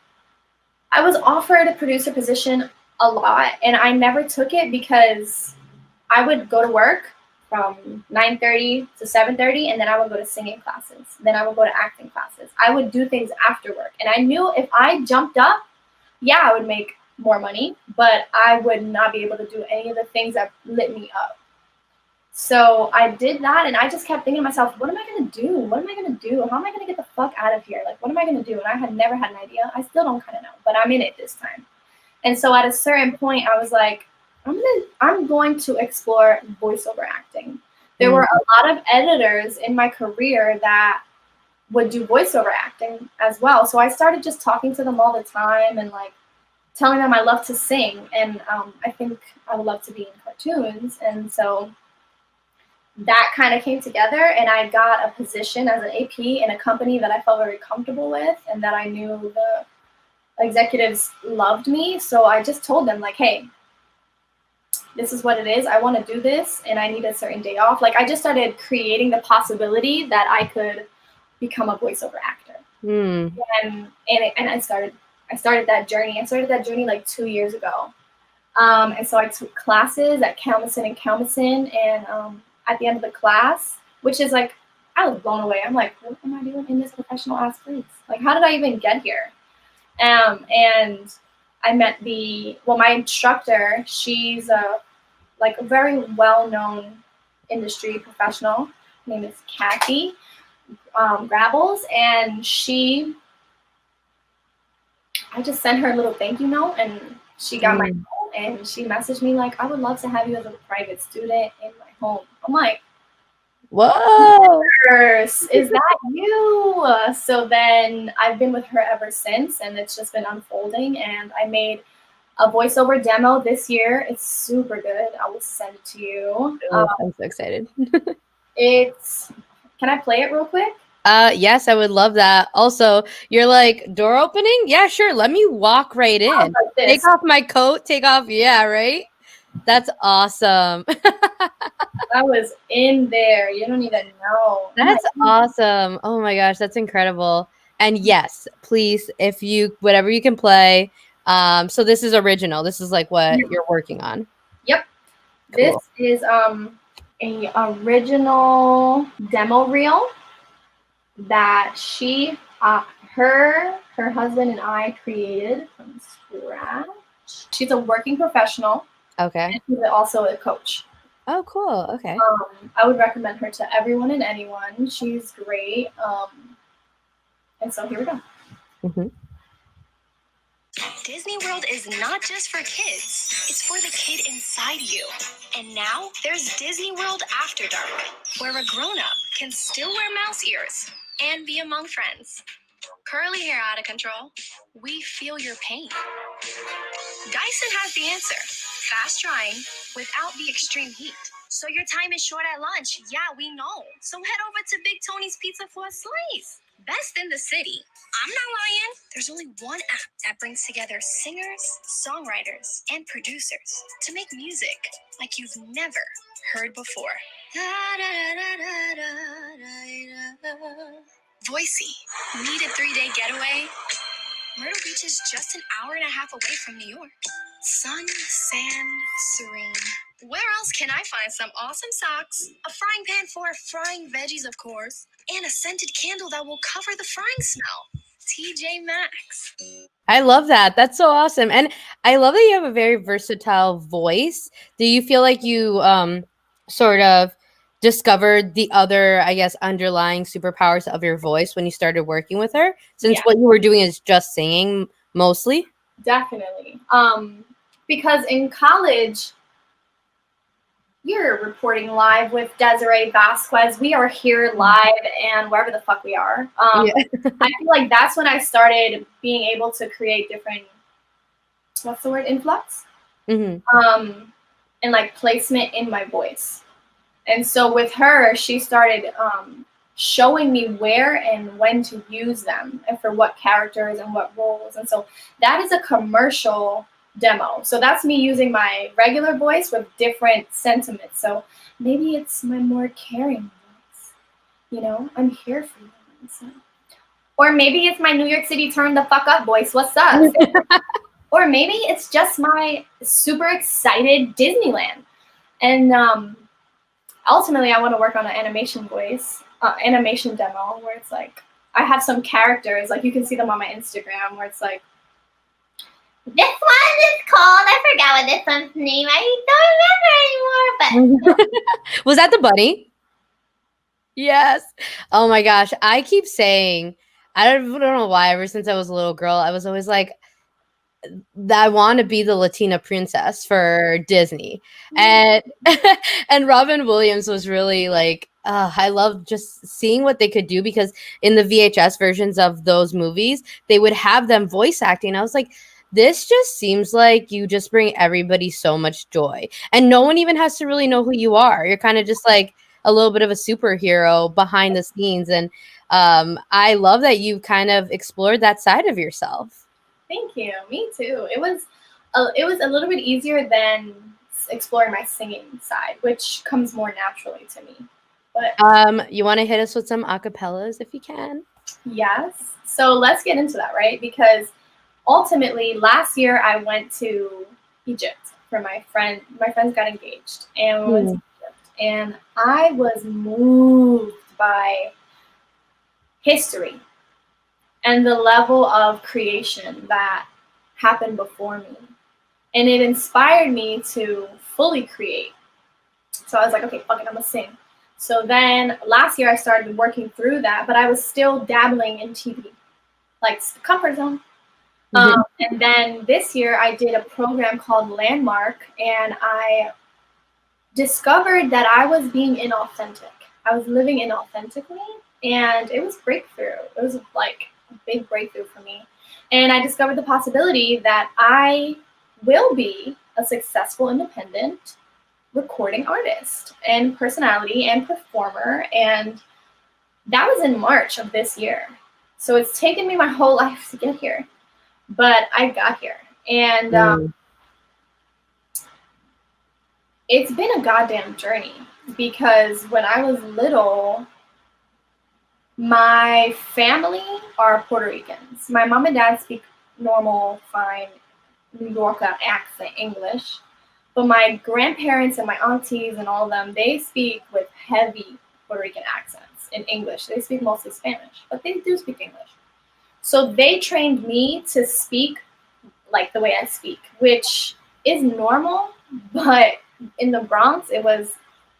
Speaker 2: I was offered a producer position a lot, and I never took it because I would go to work from 9:30 to 7:30, and then I would go to singing classes. Then I would go to acting classes. I would do things after work. And I knew if I jumped up, yeah, I would make more money, but I would not be able to do any of the things that lit me up. So I did that, and I just kept thinking to myself, what am I going to do? What am I going to do? How am I going to get the fuck out of here? Like, what am I going to do? And I had never had an idea. I still don't kind of know, but I'm in it this time. And so at a certain point, I was like, I'm going to explore voiceover acting. There were a lot of editors in my career that would do voiceover acting as well. So I started just talking to them all the time and like telling them I love to sing, and I think I would love to be in cartoons. And so that kind of came together, and I got a position as an AP in a company that I felt very comfortable with and that I knew the executives loved me. So I just told them like, hey, this is what it is. I want to do this, and I need a certain day off. Like, I just started creating the possibility that I could become a voiceover actor. And I started that journey. I started that journey like 2 years ago. And so I took classes at Calmison and Calmison, and at the end of the class, which is like, I was blown away. I'm like, what am I doing in this professional ass place? Like, how did I even get here? And I met my instructor. She's a very well-known industry professional. Her name is Kathy Grabbles, and I just sent her a little thank you note, and she got my note, and she messaged me like, I would love to have you as a private student in my home. I'm like,
Speaker 1: whoa,
Speaker 2: is that you? So then I've been with her ever since, and it's just been unfolding, and I made a voiceover demo this year. It's super good. I will send it to you.
Speaker 1: I'm so excited.
Speaker 2: Can I play it real quick?
Speaker 1: Yes, I would love that. Also, you're like, door opening? Yeah, sure. Let me walk right in.
Speaker 2: Like
Speaker 1: take off my coat, yeah, right? That's awesome.
Speaker 2: I was in there. You don't even know.
Speaker 1: That's awesome. Oh my gosh, that's incredible. And yes, please, if you whatever you can play. So this is original. This is like what you're working on.
Speaker 2: Yep. Cool. This is a original demo reel that her husband and I created from scratch. She's a working professional.
Speaker 1: Okay.
Speaker 2: And she's also a coach.
Speaker 1: Oh, cool. Okay.
Speaker 2: I would recommend her to everyone and anyone. She's great. And so here we go.
Speaker 3: Disney World is not just for kids, it's for the kid inside you. And now there's Disney World After Dark, where a grown-up can still wear mouse ears and be among friends. Curly hair out of control, we feel your pain. Dyson has the answer. Fast drying without the extreme heat. So your time is short at lunch. Yeah, we know. So head over to Big Tony's Pizza for a slice. Best in the city. I'm not lying. There's only one app that brings together singers, songwriters, and producers to make music like you've never heard before. Voicey. Need a 3-day getaway? Myrtle Beach is just an hour and a half away from New York. Sun, sand, serene. Where else can I find some awesome socks, a frying pan for frying veggies, of course, and a scented candle that will cover the frying smell? TJ Maxx.
Speaker 1: I love that. That's so awesome. And I love that you have a very versatile voice. Do you feel like you sort of discovered the other, I guess, underlying superpowers of your voice when you started working with her? Since
Speaker 2: Yeah.
Speaker 1: what you were doing is just singing mostly?
Speaker 2: Definitely. Because in college, you're reporting live with Desiree Vazquez. We are here live and wherever the fuck we are.
Speaker 1: Yeah.
Speaker 2: I feel like that's when I started being able to create different, what's the word, influx?
Speaker 1: Mm-hmm.
Speaker 2: And like placement in my voice. And so with her, she started showing me where and when to use them and for what characters and what roles. And so that is a commercial demo. So that's me using my regular voice with different sentiments. So maybe it's my more caring voice. You know, I'm here for you. So. Or maybe it's my New York City turn the fuck up voice. What's up? Or maybe it's just my super excited Disneyland. And ultimately, I want to work on an animation voice, animation demo where it's like, I have some characters, like you can see them on my Instagram, where it's like, this one is called, I forgot what this one's name, I don't remember anymore, but.
Speaker 1: Was that the bunny? Yes. Oh my gosh. I keep saying, I don't know why, ever since I was a little girl, I was always like, I want to be the Latina princess for Disney. And and Robin Williams was really like, I love just seeing what they could do, because in the VHS versions of those movies, they would have them voice acting. I was like, this just seems like you just bring everybody so much joy. And no one even has to really know who you are. You're kind of just like a little bit of a superhero behind the scenes. And I love that you kind of explored that side of yourself.
Speaker 2: Thank you. Me too. It was a little bit easier than exploring my singing side, which comes more naturally to me. But
Speaker 1: You want to hit us with some acapellas if you can?
Speaker 2: yes. So let's get into that, right? Because ultimately, last year I went to Egypt for my friend. My friends got engaged, and we went to Egypt, and I was moved by history and the level of creation that happened before me. And it inspired me to fully create. So I was like, okay, fuck it, I'm gonna sing. So then last year I started working through that, but I was still dabbling in TV, like comfort zone. And then this year I did a program called Landmark, and I discovered that I was being inauthentic. I was living inauthentically, and it was breakthrough. It was like a big breakthrough for me. And I discovered the possibility that I will be a successful independent recording artist and personality and performer. And that was in March of this year. So it's taken me my whole life to get here, but I got here. And it's been a goddamn journey, because when I was little, my family are Puerto Ricans. My mom and dad speak normal, fine New Yorker accent English, but my grandparents and my aunties and all of them, they speak with heavy Puerto Rican accents in English. They speak mostly Spanish, but they do speak English. So they trained me to speak like the way I speak, which is normal, but in the Bronx, it was,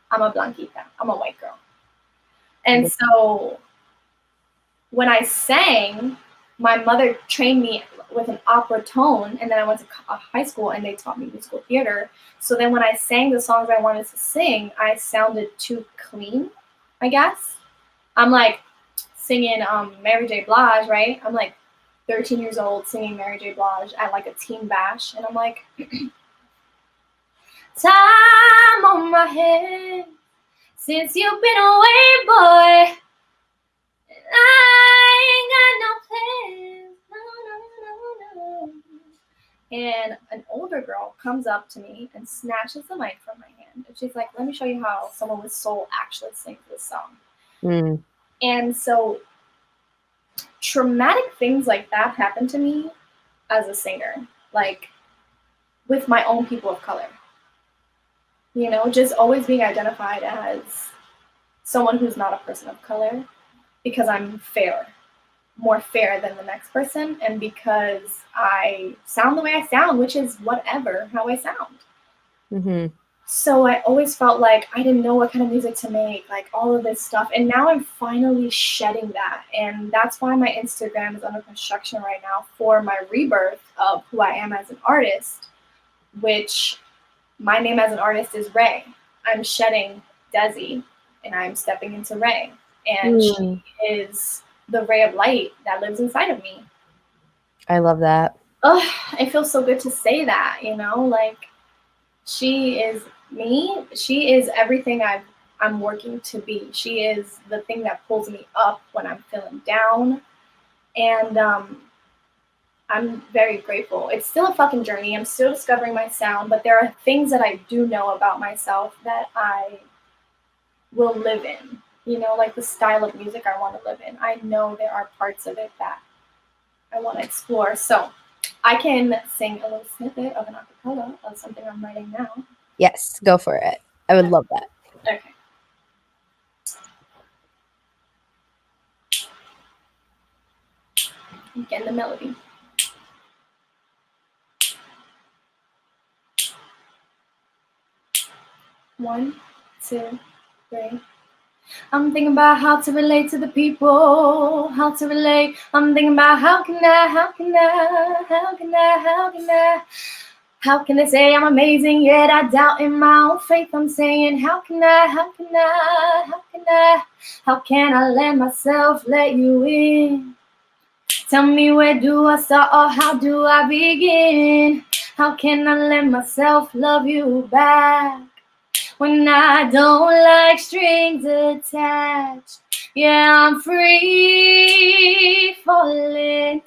Speaker 2: I'm a blanquita, I'm a white girl. And so when I sang, my mother trained me with an opera tone, and then I went to high school and they taught me musical theater. So then when I sang the songs I wanted to sing, I sounded too clean, I guess. I'm like singing Mary J. Blige, right? I'm like 13 years old singing Mary J. Blige at like a teen bash, and I'm like, time on my head since you've been away, boy. I ain't got no plans, no, no, no, no. And an older girl comes up to me and snatches the mic from my hand, and she's like, "Let me show you how someone with soul actually sings this song."
Speaker 1: Mm.
Speaker 2: And so, traumatic things like that happen to me as a singer, like with my own people of color. You know, just always being identified as someone who's not a person of color because I'm fair, more fair than the next person, and because I sound the way I sound, which is whatever, how I sound.
Speaker 1: Mm-hmm.
Speaker 2: So I always felt like I didn't know what kind of music to make, like all of this stuff. And now I'm finally shedding that. And that's why my Instagram is under construction right now for my rebirth of who I am as an artist, which my name as an artist is Reé. I'm shedding Desi and I'm stepping into Reé. And she is the Reé of Lyte that lives inside of me.
Speaker 1: I love that.
Speaker 2: Oh, it feels so good to say that, you know, like she is me. She is everything I'm working to be. She is the thing that pulls me up when I'm feeling down. And I'm very grateful. It's still a fucking journey. I'm still discovering my sound, but there are things that I do know about myself that I will live in. You know, like the style of music I want to live in. I know there are parts of it that I want to explore. So I can sing a little snippet of an acapella of something I'm writing now.
Speaker 1: Yes, go for it. I would love that.
Speaker 2: Okay. Again, the melody. One, two, three. I'm thinking about how to relate to the people, how to relate. I'm thinking about how can I say I'm amazing, yet I doubt in my own faith. I'm saying, how can I let myself let you in? Tell me, where do I start or how do I begin? How can I let myself love you back when I don't like strings attached? Yeah, I'm free falling.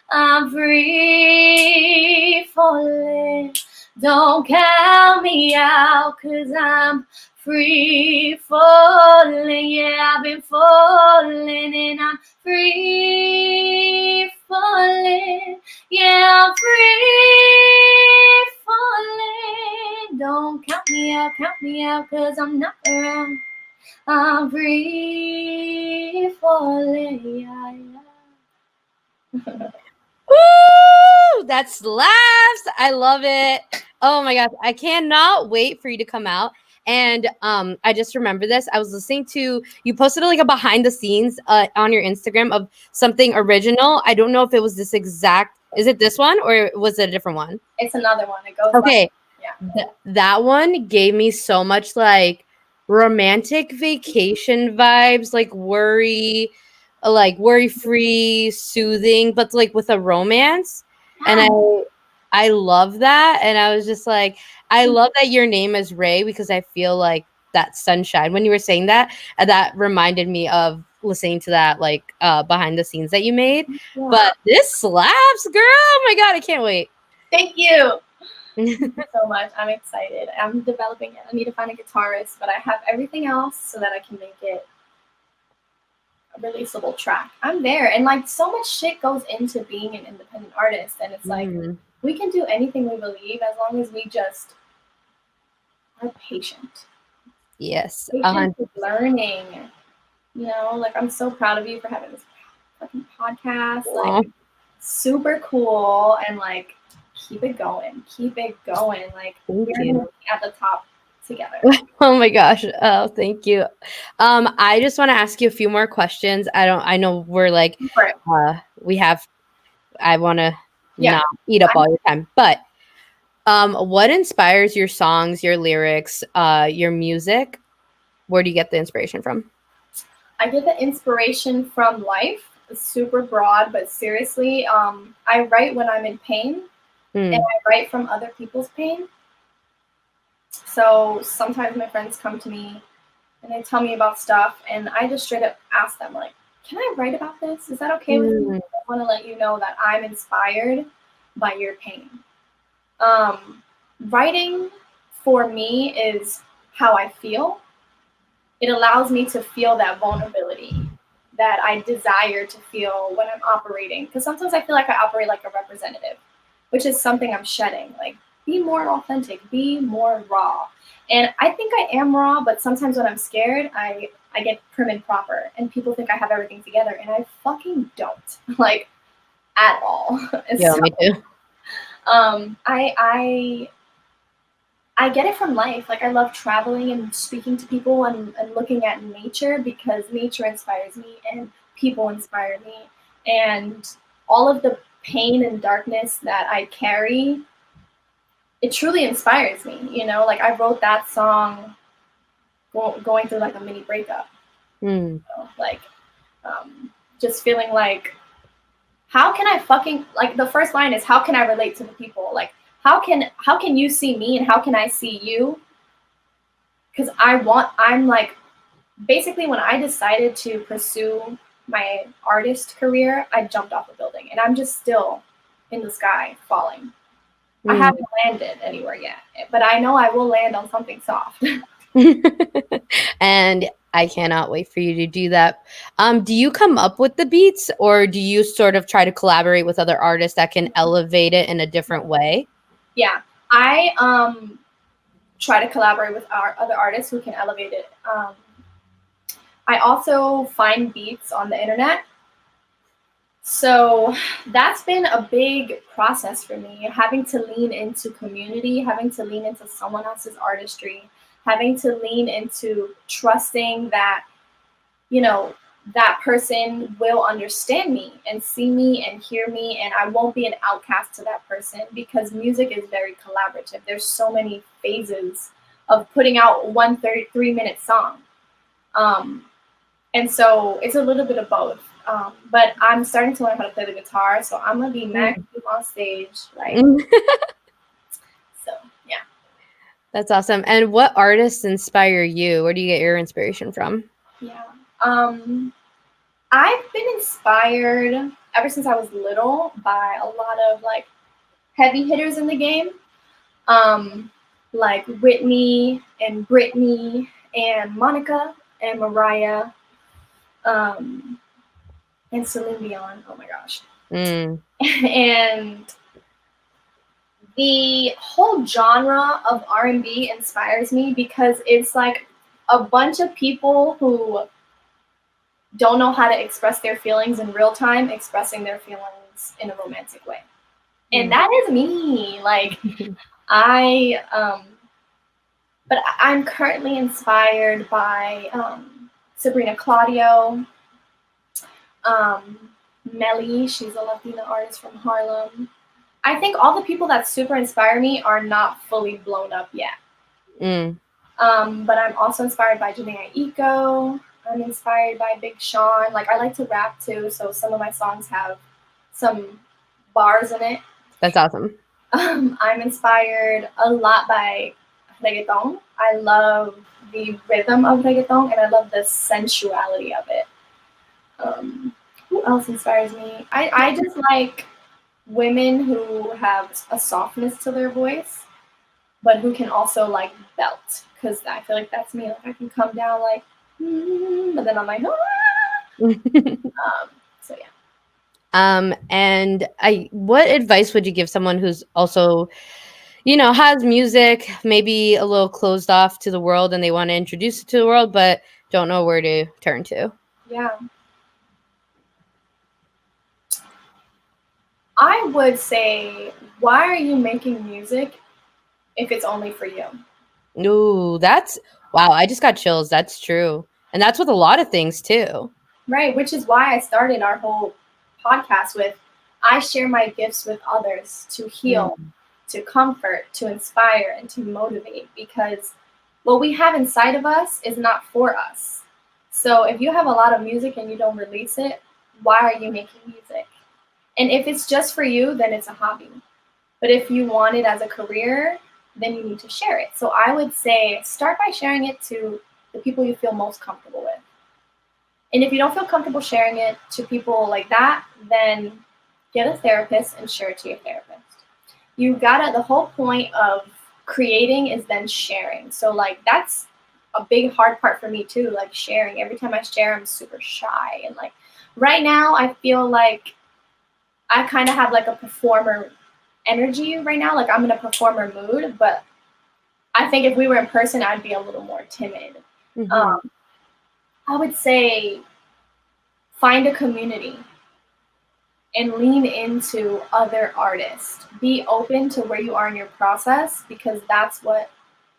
Speaker 2: I'm free falling. Don't count me out, 'cause I'm free falling. Yeah, I've been falling and I'm free falling. Yeah, I'm free falling. Don't count me out, 'cause I'm not around. I'm free falling. Yeah, yeah.
Speaker 1: Woo! That slaps. I love it. Oh my gosh. I cannot wait for you to come out. And I just remember this. I was listening to you posted like a behind the scenes on your Instagram of something original. I don't know if it was this exact. Is it this one or was it a different one?
Speaker 2: It's another one. It goes
Speaker 1: okay.
Speaker 2: Yeah.
Speaker 1: That one gave me so much like romantic vacation vibes, like worry free, soothing, but like with a romance. And I love that. And I was just like, I love that your name is Reé because I feel like that sunshine. When you were saying that, that reminded me of listening to that like behind the scenes that you made.
Speaker 2: Yeah.
Speaker 1: But this slaps, girl. Oh my God, I can't wait.
Speaker 2: Thank you. So much. I'm excited. I'm developing it. I need to find a guitarist, but I have everything else so that I can make it a releasable track. I'm there. And like so much shit goes into being an independent artist. And it's like we can do anything we believe as long as we just are patient.
Speaker 1: Yes.
Speaker 2: Patient with learning. You know, like I'm so proud of you for having this fucking podcast. Like super cool and like keep it going. Like we're gonna be at the top together.
Speaker 1: Oh my gosh. Oh, thank you. I just want to ask you a few more questions. I know we're like I want to not eat up all your time, but what inspires your songs, your lyrics, your music? Where do you get the inspiration from?
Speaker 2: I get the inspiration from life. super broad, but seriously, I write when I'm in pain, and
Speaker 1: Mm.
Speaker 2: I write from other people's pain. So sometimes my friends come to me and they tell me about stuff, and I just straight up ask them, like, can I write about this? Is that okay with you?
Speaker 1: Mm.
Speaker 2: I want to let you know that I'm inspired by your pain. Writing for me is how I feel. It allows me to feel that vulnerability that I desire to feel when I'm operating. Because sometimes I feel like I operate like a representative, which is something I'm shedding. Like, be more authentic, be more raw. And I think I am raw, but sometimes when I'm scared, I get prim and proper, and people think I have everything together, and I fucking don't, like, at all. And
Speaker 1: Yeah,
Speaker 2: so,
Speaker 1: me too.
Speaker 2: I get it from life. Like, I love traveling and speaking to people and looking at nature, because nature inspires me and people inspire me. And all of the pain and darkness that I carry, it truly inspires me. Like, I wrote that song going through like a mini breakup.
Speaker 1: Mm.
Speaker 2: Like, just feeling like, how can I fucking, like, the first line is, how can I relate to the people? Like, how can you see me and how can I see you? Because I'm like, basically, when I decided to pursue my artist career, I jumped off a building, and I'm just still in the sky falling. I
Speaker 1: Mm.
Speaker 2: haven't landed anywhere yet, but I know I will land on something soft.
Speaker 1: And I cannot wait for you to do that. Do you come up with the beats, or do you sort of try to collaborate with other artists that can elevate it in a different way?
Speaker 2: Yeah, I try to collaborate with our other artists who can elevate it. I also find beats on the internet. So that's been a big process for me, having to lean into community, having to lean into someone else's artistry, having to lean into trusting that, that person will understand me and see me and hear me, and I won't be an outcast to that person, because music is very collaborative. There's so many phases of putting out one 33-minute song. And so it's a little bit of both. But I'm starting to learn how to play the guitar, so I'm gonna be mad on stage, like,
Speaker 1: Mm.
Speaker 2: so. Yeah.
Speaker 1: That's awesome. And what artists inspire you? Where do you get your inspiration from?
Speaker 2: Yeah. I've been inspired ever since I was little by a lot of like heavy hitters in the game, like Whitney and Britney and Monica and Mariah, and Celine Dion. Oh my gosh.
Speaker 1: Mm.
Speaker 2: And the whole genre of R&B inspires me, because it's like a bunch of people who don't know how to express their feelings in real time, expressing their feelings in a romantic way. And that is me. Like, but I'm currently inspired by Sabrina Claudio, Melly. She's a Latina artist from Harlem. I think all the people that super inspire me are not fully blown up yet.
Speaker 1: Mm.
Speaker 2: But I'm also inspired by Janae Eiko. I'm inspired by Big Sean. Like, I like to rap too, so some of my songs have some bars in it.
Speaker 1: That's awesome.
Speaker 2: I'm inspired a lot by reggaeton. I love the rhythm of reggaeton, and I love the sensuality of it. Who else inspires me? I just like women who have a softness to their voice, but who can also like belt, because I feel like that's me. Like, I can come down like, but then I'm like, so yeah.
Speaker 1: And what advice would you give someone who's also, has music, maybe a little closed off to the world, and they want to introduce it to the world, but don't know where to turn to?
Speaker 2: Yeah. I would say, why are you making music if it's only for you?
Speaker 1: Ooh, wow. I just got chills. That's true. And that's with a lot of things too.
Speaker 2: Right, which is why I started our whole podcast with, I share my gifts with others to heal, to comfort, to inspire, and to motivate, because what we have inside of us is not for us. So if you have a lot of music and you don't release it, why are you making music? And if it's just for you, then it's a hobby. But if you want it as a career, then you need to share it. So I would say start by sharing it to the people you feel most comfortable with. And if you don't feel comfortable sharing it to people like that, then get a therapist and share it to your therapist. You gotta, the whole point of creating is then sharing. So like that's a big hard part for me too, like sharing. Every time I share, I'm super shy. And like right now, I feel like I kind of have like a performer energy right now. Like I'm in a performer mood, but I think if we were in person, I'd be a little more timid.
Speaker 1: Mm-hmm.
Speaker 2: I would say find a community and lean into other artists. Be open to where you are in your process because that's what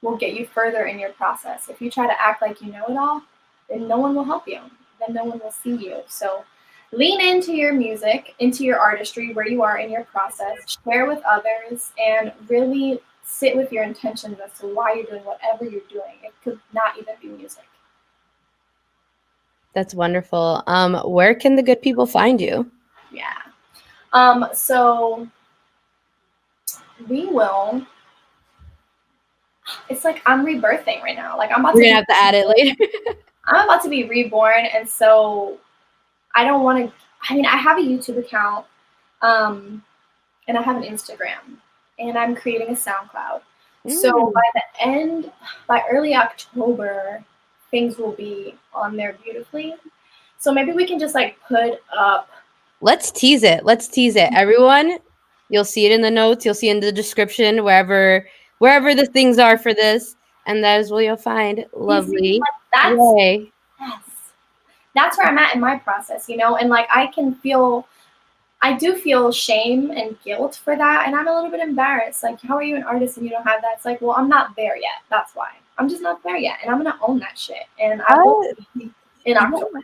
Speaker 2: will get you further in your process. If you try to act like you know it all, then no one will help you. Then no one will see you. So lean into your music, into your artistry, where you are in your process, share with others, and really sit with your intentions as to why you're doing whatever you're doing. It could not even be music.
Speaker 1: That's wonderful. Where can the good people find you?
Speaker 2: Yeah. So we will. It's like I'm rebirthing right now. Like
Speaker 1: We're gonna have to add it later.
Speaker 2: I'm about to be reborn, and so I don't want to. I mean, I have a YouTube account, and I have an Instagram, and I'm creating a SoundCloud. So by early October, things will be on there beautifully. So maybe we can just like put up.
Speaker 1: Let's tease it. Everyone, you'll see it in the notes. You'll see in the description wherever the things are for this, and that is where you'll find lovely Reé.
Speaker 2: Yes, that's where I'm at in my process, and like I do feel shame and guilt for that, and I'm a little bit embarrassed. Like, how are you an artist and you don't have that? It's like, well, I'm not there yet. That's why. I'm just not there yet, and I'm gonna own that shit. And I will be in October.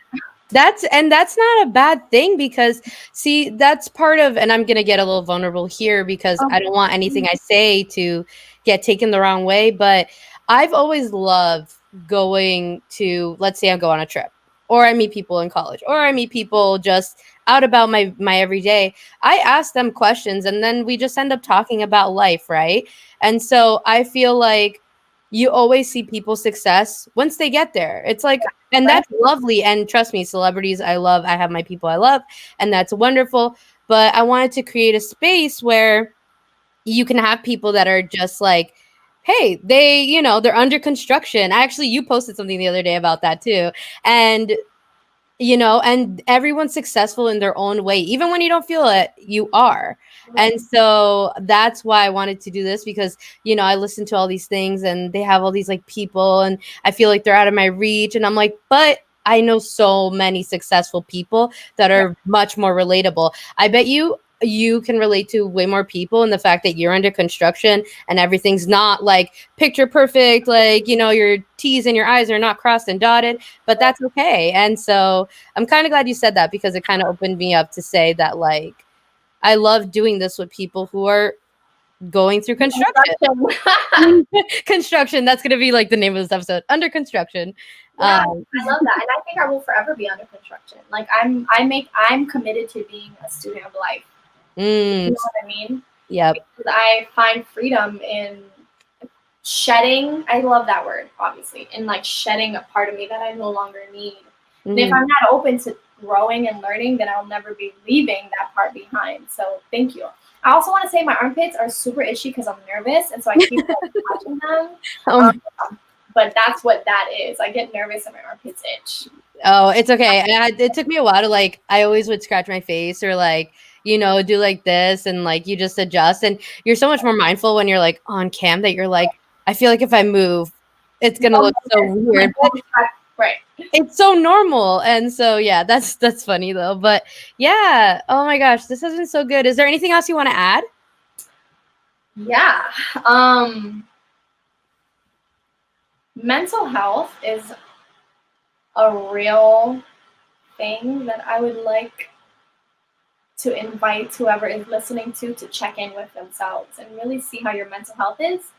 Speaker 1: That's not a bad thing because see, that's part of, and I'm going to get a little vulnerable here because I don't want anything I say to get taken the wrong way, but I've always loved going to, let's say I go on a trip or I meet people in college or I meet people just out about my everyday. I ask them questions and then we just end up talking about life, right? And so I feel like you always see people's success once they get there. It's like, and that's lovely. And trust me, celebrities I love. I have my people I love, and that's wonderful. But I wanted to create a space where you can have people that are just like, hey, they're under construction. Actually, you posted something the other day about that too. And and everyone's successful in their own way. Even when you don't feel it, you are.
Speaker 2: Right.
Speaker 1: And so that's why I wanted to do this because, I listen to all these things and they have all these like people and I feel like they're out of my reach. And I'm like, but I know so many successful people that are much more relatable. I bet you can relate to way more people in the fact that you're under construction and everything's not like picture perfect, like your T's and your I's are not crossed and dotted, but that's okay. And so I'm kind of glad you said that because it kind of opened me up to say that like I love doing this with people who are going through construction. Construction, that's going to be like the name of this episode, under construction.
Speaker 2: Yeah, I love that, and I think I will forever be under construction. Like I'm committed to being a student of life. You know what I mean?
Speaker 1: Yep.
Speaker 2: Because I find freedom in shedding. I love that word, obviously, and like shedding a part of me that I no longer need. And if I'm not open to growing and learning, then I'll never be leaving that part behind. So thank you. I also want to say my armpits are super itchy because I'm nervous, and so I keep like, touching them. But that's what that is. I get nervous and my armpits itch.
Speaker 1: Oh, it's okay. It took me a while to like, I always would scratch my face or like, do like this and like you just adjust. And you're so much more mindful when you're like on cam that you're like, I feel like if I move, it's going to look so weird. But
Speaker 2: right.
Speaker 1: It's so normal. And so, yeah, that's funny though. But yeah. Oh my gosh, this has been so good. Is there anything else you want to add?
Speaker 2: Yeah. Mental health is a real thing that I would like to invite whoever is listening to check in with themselves and really see how your mental health is,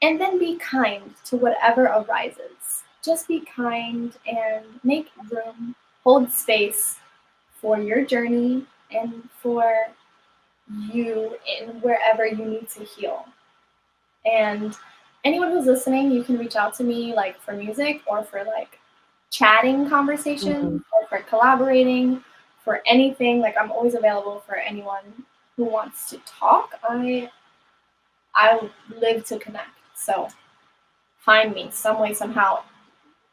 Speaker 2: and then be kind to whatever arises. Just be kind and make room, hold space for your journey and for you in wherever you need to heal. And anyone who's listening, you can reach out to me like for music or for like chatting conversations or for collaborating, for anything. Like I'm always available for anyone who wants to talk. I live to connect. So find me some way, somehow.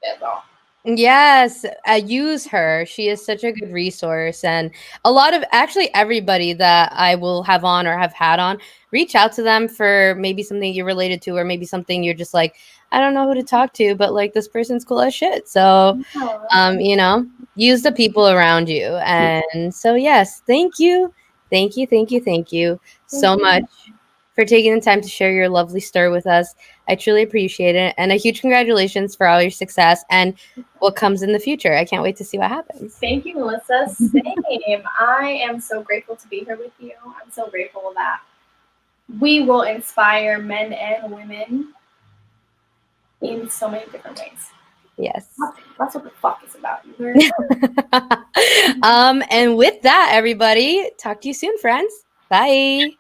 Speaker 2: That's all.
Speaker 1: Yes, use her. She is such a good resource. And a lot of actually everybody that I will have on or have had on, reach out to them for maybe something you're related to, or maybe something you're just like, I don't know who to talk to, but like this person's cool as shit. So, you know, use the people around you. And so, yes, thank you. Thank you. Thank you. Thank you so much for taking the time to share your lovely story with us. I truly appreciate it. And a huge congratulations for all your success and what comes in the future. I can't wait to see what happens.
Speaker 2: Thank you, Melissa. Same. I am so grateful to be here with you. I'm so grateful that we will inspire men and women in so many different ways.
Speaker 1: Yes.
Speaker 2: That's what the fuck is about.
Speaker 1: And with that, everybody, talk to you soon, friends. Bye.